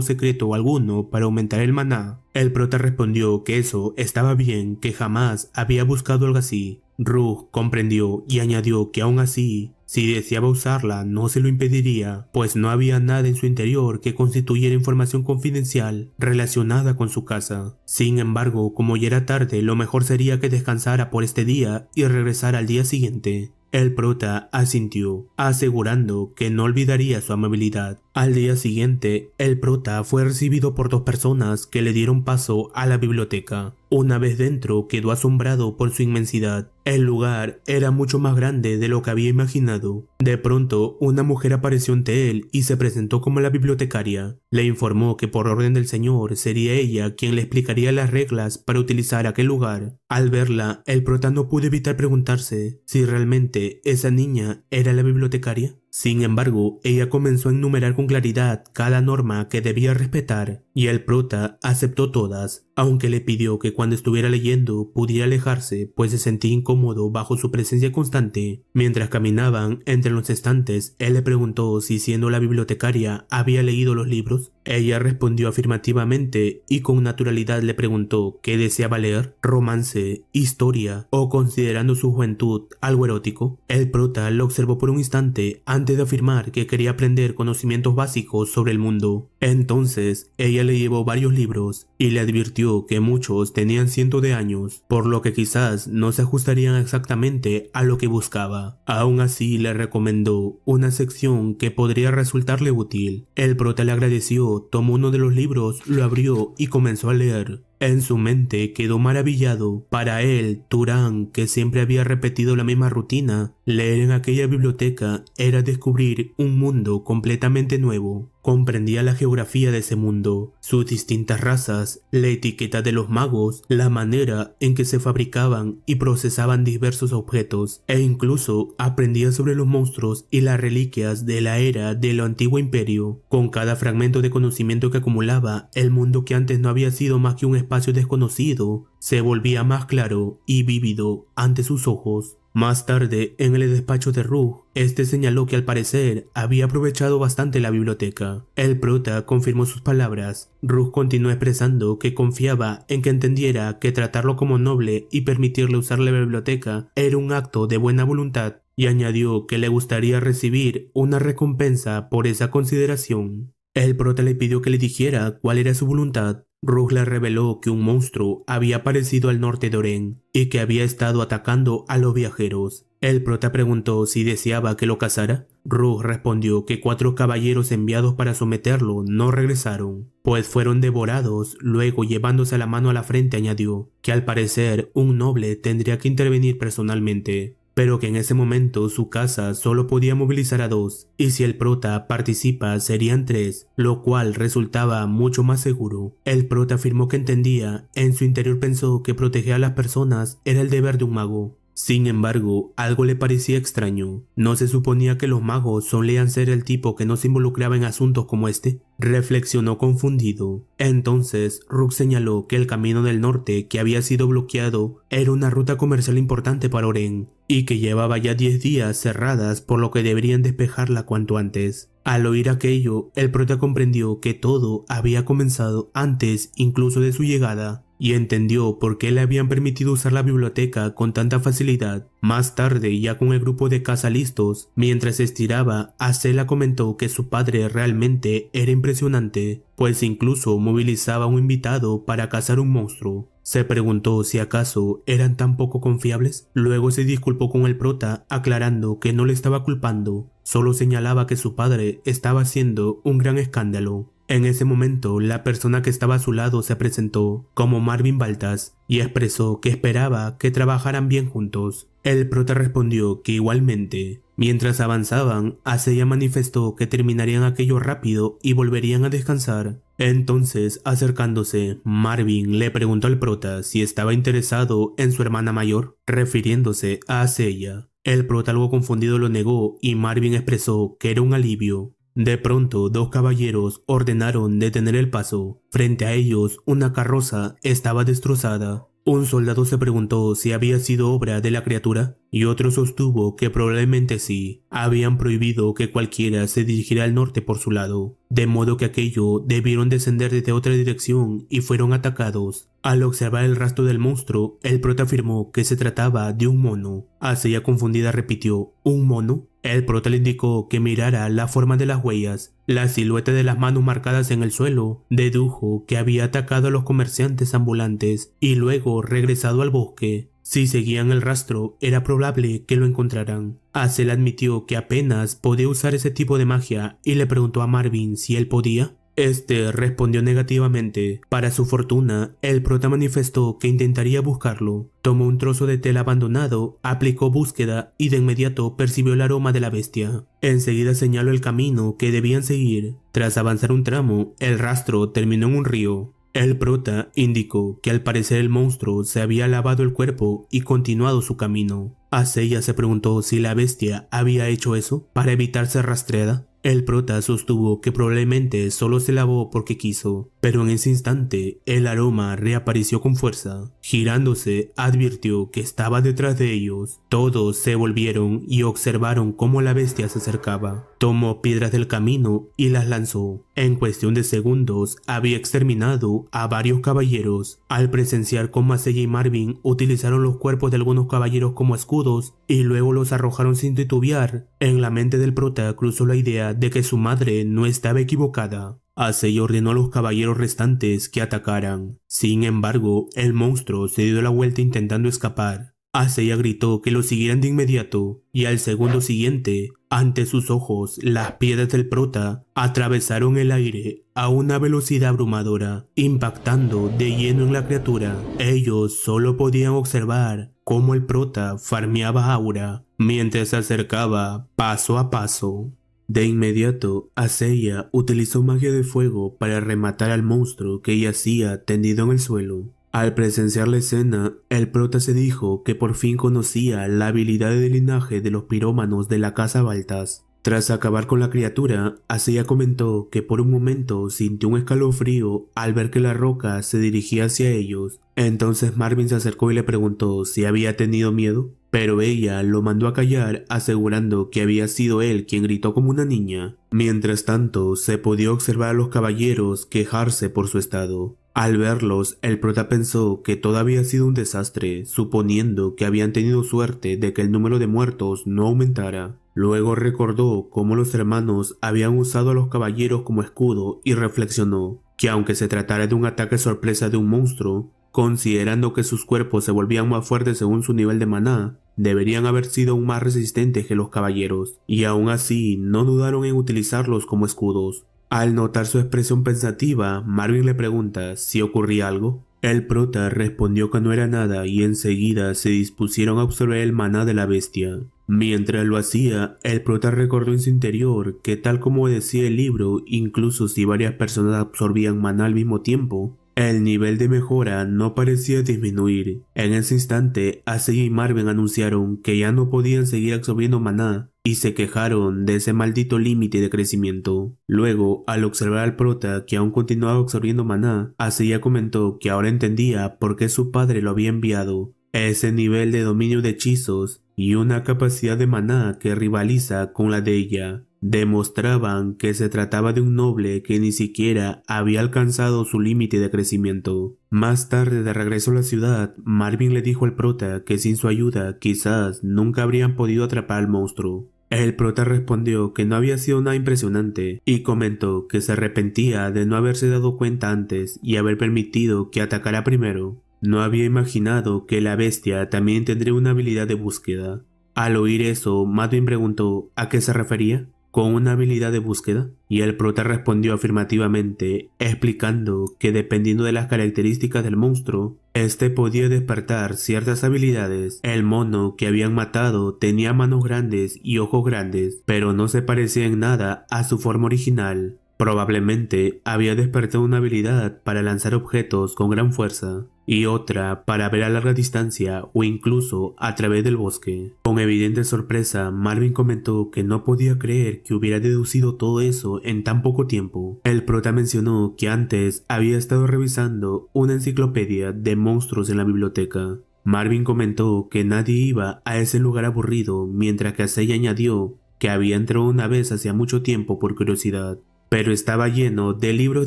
secreto alguno para aumentar el maná. El prota respondió que eso estaba bien, que jamás había buscado algo así. Rogue comprendió y añadió que aún así, si deseaba usarla, no se lo impediría, pues no había nada en su interior que constituyera información confidencial relacionada con su casa. Sin embargo, como ya era tarde, lo mejor sería que descansara por este día y regresara al día siguiente. El prota asintió, asegurando que no olvidaría su amabilidad. Al día siguiente, el prota fue recibido por dos personas que le dieron paso a la biblioteca. Una vez dentro, quedó asombrado por su inmensidad. El lugar era mucho más grande de lo que había imaginado. De pronto, una mujer apareció ante él y se presentó como la bibliotecaria. Le informó que por orden del señor sería ella quien le explicaría las reglas para utilizar aquel lugar. Al verla, el prota no pudo evitar preguntarse si realmente esa niña era la bibliotecaria. Sin embargo, ella comenzó a enumerar con claridad cada norma que debía respetar, y el prota aceptó todas, aunque le pidió que cuando estuviera leyendo pudiera alejarse, pues se sentía incómodo bajo su presencia constante. Mientras caminaban entre los estantes, él le preguntó si, siendo la bibliotecaria, había leído los libros. Ella respondió afirmativamente y con naturalidad le preguntó qué deseaba leer: romance, historia o, considerando su juventud, algo erótico. El prota lo observó por un instante antes de afirmar que quería aprender conocimientos básicos sobre el mundo. Entonces, ella le llevó varios libros y le advirtió que muchos tenían cientos de años, por lo que quizás no se ajustarían exactamente a lo que buscaba. Aún así, le recomendó una sección que podría resultarle útil. El prota le agradeció, tomó uno de los libros, lo abrió y comenzó a leer. En su mente quedó maravillado. Para él, Turán, que siempre había repetido la misma rutina, leer en aquella biblioteca era descubrir un mundo completamente nuevo. Comprendía la geografía de ese mundo, sus distintas razas, la etiqueta de los magos, la manera en que se fabricaban y procesaban diversos objetos, e incluso aprendía sobre los monstruos y las reliquias de la era del antiguo imperio. Con cada fragmento de conocimiento que acumulaba, el mundo que antes no había sido más que un espacio desconocido se volvía más claro y vívido ante sus ojos. Más tarde, en el despacho de Rogue, este señaló que al parecer había aprovechado bastante la biblioteca. El prota confirmó sus palabras. Rogue continuó expresando que confiaba en que entendiera que tratarlo como noble y permitirle usar la biblioteca era un acto de buena voluntad, y añadió que le gustaría recibir una recompensa por esa consideración. El prota le pidió que le dijera cuál era su voluntad. Rogue le reveló que un monstruo había aparecido al norte de Oren y que había estado atacando a los viajeros. El prota preguntó si deseaba que lo cazara. Rogue respondió que 4 caballeros enviados para someterlo no regresaron, pues fueron devorados. Luego, llevándose la mano a la frente, añadió que al parecer un noble tendría que intervenir personalmente, pero que en ese momento su casa solo podía movilizar a 2, y si el prota participa serían 3, lo cual resultaba mucho más seguro. El prota afirmó que entendía. En su interior pensó que proteger a las personas era el deber de un mago. Sin embargo, algo le parecía extraño. ¿No se suponía que los magos solían ser el tipo que no se involucraba en asuntos como este? Reflexionó confundido. Entonces, Rook señaló que el camino del norte que había sido bloqueado era una ruta comercial importante para Oren y que llevaba ya 10 días cerradas, por lo que deberían despejarla cuanto antes. Al oír aquello, el prota comprendió que todo había comenzado antes incluso de su llegada y entendió por qué le habían permitido usar la biblioteca con tanta facilidad. Más tarde, ya con el grupo de caza listos, mientras se estiraba, Acela comentó que su padre realmente era impresionante, pues incluso movilizaba a un invitado para cazar un monstruo. Se preguntó si acaso eran tan poco confiables. Luego se disculpó con el prota, aclarando que no le estaba culpando, solo señalaba que su padre estaba haciendo un gran escándalo. En ese momento, la persona que estaba a su lado se presentó como Marvin Baltas y expresó que esperaba que trabajaran bien juntos. El prota respondió que igualmente. Mientras avanzaban, Acella manifestó que terminarían aquello rápido y volverían a descansar. Entonces, acercándose, Marvin le preguntó al prota si estaba interesado en su hermana mayor, refiriéndose a Acella. El prota, algo confundido, lo negó y Marvin expresó que era un alivio. De pronto, dos caballeros ordenaron detener el paso. Frente a ellos, una carroza estaba destrozada. Un soldado se preguntó si había sido obra de la criatura y otro sostuvo que probablemente sí. Habían prohibido que cualquiera se dirigiera al norte por su lado, de modo que aquello debieron descender desde otra dirección y fueron atacados. Al observar el rastro del monstruo, el prota afirmó que se trataba de un mono. Acella confundida repitió, ¿un mono? El prota le indicó que mirara la forma de las huellas. La silueta de las manos marcadas en el suelo dedujo que había atacado a los comerciantes ambulantes y luego regresado al bosque. Si seguían el rastro, era probable que lo encontraran. Acel admitió que apenas podía usar ese tipo de magia y le preguntó a Marvin si él podía. Este respondió negativamente. Para su fortuna, el prota manifestó que intentaría buscarlo. Tomó un trozo de tela abandonado, aplicó búsqueda y de inmediato percibió el aroma de la bestia. Enseguida señaló el camino que debían seguir. Tras avanzar un tramo, el rastro terminó en un río. El prota indicó que al parecer el monstruo se había lavado el cuerpo y continuado su camino. Acella se preguntó si la bestia había hecho eso para evitar ser rastreada. El prota sostuvo que probablemente solo se lavó porque quiso, pero en ese instante el aroma reapareció con fuerza. Girándose, advirtió que estaba detrás de ellos. Todos se volvieron y observaron cómo la bestia se acercaba. Tomó piedras del camino y las lanzó. En cuestión de segundos había exterminado a varios caballeros. Al presenciar cómo Acella y Marvin utilizaron los cuerpos de algunos caballeros como escudos y luego los arrojaron sin titubear, en la mente del prota cruzó la idea de que su madre no estaba equivocada. Acella ordenó a los caballeros restantes que atacaran. Sin embargo, el monstruo se dio la vuelta intentando escapar. Acella gritó que lo siguieran de inmediato, y al segundo siguiente, ante sus ojos, las piedras del prota atravesaron el aire a una velocidad abrumadora, impactando de lleno en la criatura. Ellos solo podían observar cómo el prota farmeaba aura mientras se acercaba paso a paso. De inmediato, Acella utilizó magia de fuego para rematar al monstruo que yacía tendido en el suelo. Al presenciar la escena, el prota se dijo que por fin conocía la habilidad de linaje de los pirómanos de la casa Baltas. Tras acabar con la criatura, Acella comentó que por un momento sintió un escalofrío al ver que la roca se dirigía hacia ellos. Entonces Marvin se acercó y le preguntó si había tenido miedo, pero ella lo mandó a callar, asegurando que había sido él quien gritó como una niña. Mientras tanto, se podía observar a los caballeros quejarse por su estado. Al verlos, el prota pensó que todo había sido un desastre, suponiendo que habían tenido suerte de que el número de muertos no aumentara. Luego recordó cómo los hermanos habían usado a los caballeros como escudo y reflexionó que aunque se tratara de un ataque sorpresa de un monstruo, considerando que sus cuerpos se volvían más fuertes según su nivel de maná, deberían haber sido aún más resistentes que los caballeros, y aún así no dudaron en utilizarlos como escudos. Al notar su expresión pensativa, Marvin le pregunta si ocurría algo. El prota respondió que no era nada y enseguida se dispusieron a absorber el maná de la bestia. Mientras lo hacía, el prota recordó en su interior que tal como decía el libro, incluso si varias personas absorbían maná al mismo tiempo, El nivel de mejora no parecía disminuir. En ese instante, Asaya y Marvin anunciaron que ya no podían seguir absorbiendo maná y se quejaron de ese maldito límite de crecimiento. Luego, al observar al prota que aún continuaba absorbiendo maná, Asaya comentó que ahora entendía por qué su padre lo había enviado. Ese nivel de dominio de hechizos y una capacidad de maná que rivaliza con la de ella demostraban que se trataba de un noble que ni siquiera había alcanzado su límite de crecimiento. Más tarde, de regreso a la ciudad, Marvin le dijo al prota que sin su ayuda quizás nunca habrían podido atrapar al monstruo. El prota respondió que no había sido nada impresionante y comentó que se arrepentía de no haberse dado cuenta antes y haber permitido que atacara primero. No había imaginado que la bestia también tendría una habilidad de búsqueda. Al oír eso, Marvin preguntó ¿a qué se refería? ¿Con una habilidad de búsqueda? Y el prota respondió afirmativamente, explicando que dependiendo de las características del monstruo, este podía despertar ciertas habilidades. El mono que habían matado tenía manos grandes y ojos grandes, pero no se parecía en nada a su forma original. Probablemente había despertado una habilidad para lanzar objetos con gran fuerza y otra para ver a larga distancia o incluso a través del bosque. Con evidente sorpresa, Marvin comentó que no podía creer que hubiera deducido todo eso en tan poco tiempo. El prota mencionó que antes había estado revisando una enciclopedia de monstruos en la biblioteca. Marvin comentó que nadie iba a ese lugar aburrido, mientras que Asaya añadió que había entrado una vez hacía mucho tiempo por curiosidad, pero estaba lleno de libros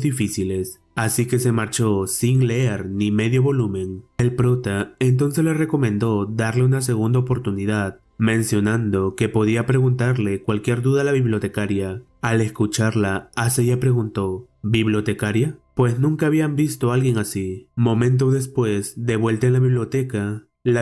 difíciles, así que se marchó sin leer ni medio volumen. El prota entonces le recomendó darle una segunda oportunidad, mencionando que podía preguntarle cualquier duda a la bibliotecaria. Al escucharla, Asaya preguntó, ¿bibliotecaria? Pues nunca habían visto a alguien así. Momento después, de vuelta en la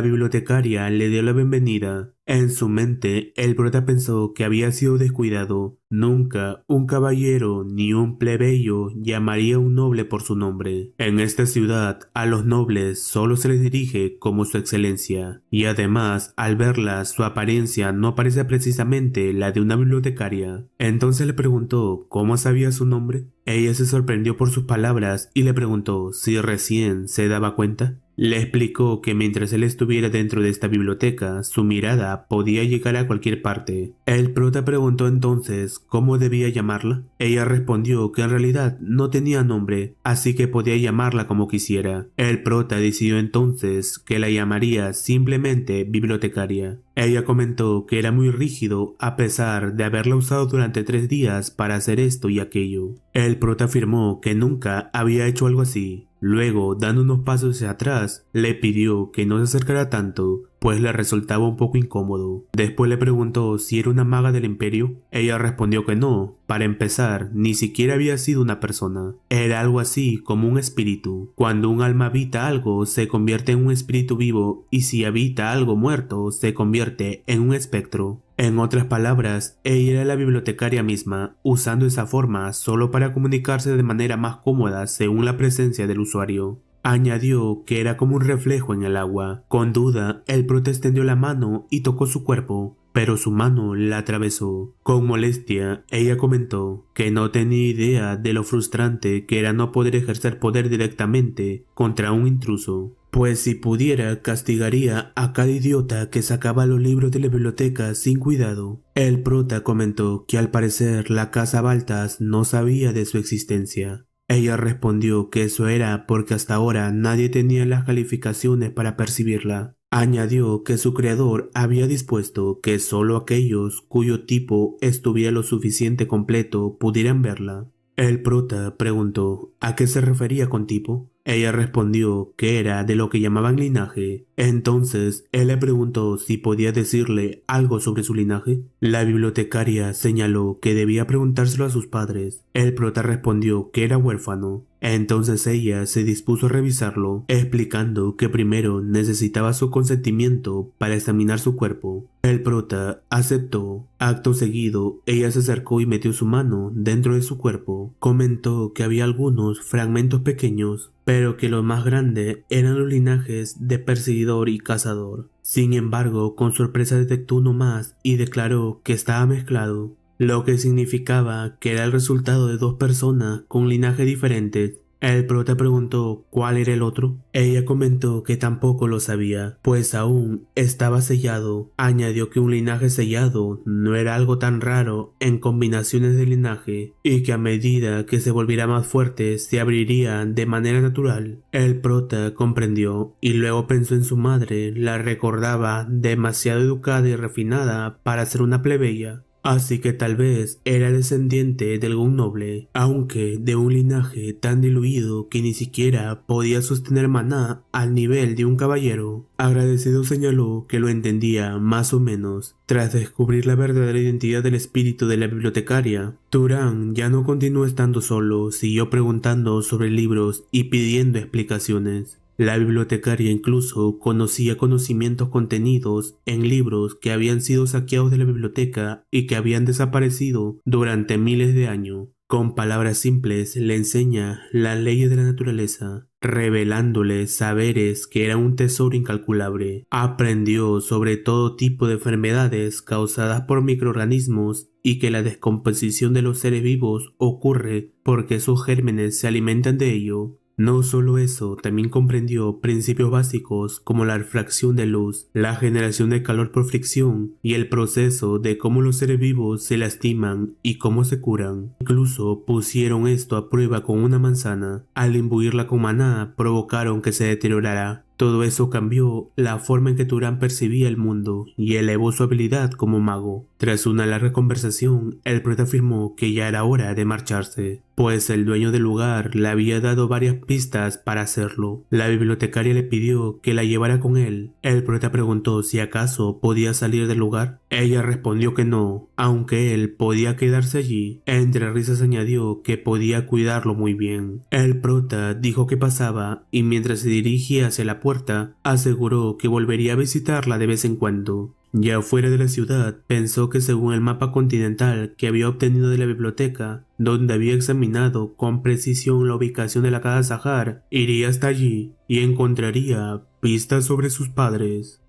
bibliotecaria le dio la bienvenida. En su mente, el prota pensó que había sido descuidado. Nunca un caballero ni un plebeyo llamaría a un noble por su nombre. En esta ciudad, a los nobles solo se les dirige como su excelencia. Y además, al verla, su apariencia no parece precisamente la de una bibliotecaria. Entonces le preguntó cómo sabía su nombre. Ella se sorprendió por sus palabras y le preguntó si recién se daba cuenta. Le explicó que mientras él estuviera dentro de esta biblioteca, su mirada podía llegar a cualquier parte. El prota preguntó entonces cómo debía llamarla. Ella respondió que en realidad no tenía nombre, así que podía llamarla como quisiera. El prota decidió entonces que la llamaría simplemente bibliotecaria. Ella comentó que era muy rígido a pesar de haberla usado durante 3 días para hacer esto y aquello. El prota afirmó que nunca había hecho algo así. Luego, dando unos pasos hacia atrás, le pidió que no se acercara tanto, pues le resultaba un poco incómodo. Después le preguntó si era una maga del imperio. Ella respondió que no. Para empezar, ni siquiera había sido una persona. Era algo así como un espíritu. Cuando un alma habita algo, se convierte en un espíritu vivo, y si habita algo muerto, se convierte en un espectro. En otras palabras, ella era la bibliotecaria misma, usando esa forma solo para comunicarse de manera más cómoda según la presencia del usuario. Añadió que era como un reflejo en el agua. Con duda, el prota extendió la mano y tocó su cuerpo, pero su mano la atravesó. Con molestia, ella comentó que no tenía idea de lo frustrante que era no poder ejercer poder directamente contra un intruso, pues si pudiera castigaría a cada idiota que sacaba los libros de la biblioteca sin cuidado. El prota comentó que al parecer la casa Baltas no sabía de su existencia. Ella respondió que eso era porque hasta ahora nadie tenía las calificaciones para percibirla. Añadió que su creador había dispuesto que solo aquellos cuyo tipo estuviera lo suficiente completo pudieran verla. El prota preguntó ¿a qué se refería con tipo? Ella respondió que era de lo que llamaban linaje. Entonces él le preguntó si podía decirle algo sobre su linaje. La bibliotecaria señaló que debía preguntárselo a sus padres. El prota respondió que era huérfano. Entonces ella se dispuso a revisarlo, explicando que primero necesitaba su consentimiento para examinar su cuerpo. El prota aceptó. Acto seguido, ella se acercó y metió su mano dentro de su cuerpo. Comentó que había algunos fragmentos pequeños, pero que los más grandes eran los linajes de perseguidor y cazador. Sin embargo, con sorpresa detectó uno más y declaró que estaba mezclado, lo que significaba que era el resultado de 2 personas con linajes diferentes. El prota preguntó cuál era el otro. Ella comentó que tampoco lo sabía, pues aún estaba sellado. Añadió que un linaje sellado no era algo tan raro en combinaciones de linaje y que a medida que se volviera más fuerte se abriría de manera natural. El prota comprendió y luego pensó en su madre. La recordaba demasiado educada y refinada para ser una plebeya. Así que tal vez era descendiente de algún noble, aunque de un linaje tan diluido que ni siquiera podía sostener maná al nivel de un caballero. Agradecido señaló que lo entendía más o menos. Tras descubrir la verdadera identidad del espíritu de la bibliotecaria, Turan ya no continuó estando solo, siguió preguntando sobre libros y pidiendo explicaciones. La bibliotecaria incluso conocía conocimientos contenidos en libros que habían sido saqueados de la biblioteca y que habían desaparecido durante miles de años. Con palabras simples le enseña las leyes de la naturaleza, revelándole saberes que eran un tesoro incalculable. Aprendió sobre todo tipo de enfermedades causadas por microorganismos y que la descomposición de los seres vivos ocurre porque sus gérmenes se alimentan de ello. No solo eso, también comprendió principios básicos como la refracción de luz, la generación de calor por fricción y el proceso de cómo los seres vivos se lastiman y cómo se curan. Incluso pusieron esto a prueba con una manzana. Al imbuirla con maná, provocaron que se deteriorara. Todo eso cambió la forma en que Turan percibía el mundo y elevó su habilidad como mago. Tras una larga conversación, el prota afirmó que ya era hora de marcharse, pues el dueño del lugar le había dado varias pistas para hacerlo. La bibliotecaria le pidió que la llevara con él. El prota preguntó si acaso podía salir del lugar. Ella respondió que no, aunque él podía quedarse allí. Entre risas añadió que podía cuidarlo muy bien. El prota dijo que pasaba y mientras se dirigía hacia la puerta, aseguró que volvería a visitarla de vez en cuando. Ya fuera de la ciudad, pensó que según el mapa continental que había obtenido de la biblioteca, donde había examinado con precisión la ubicación de la casa Sahar, iría hasta allí y encontraría pistas sobre sus padres.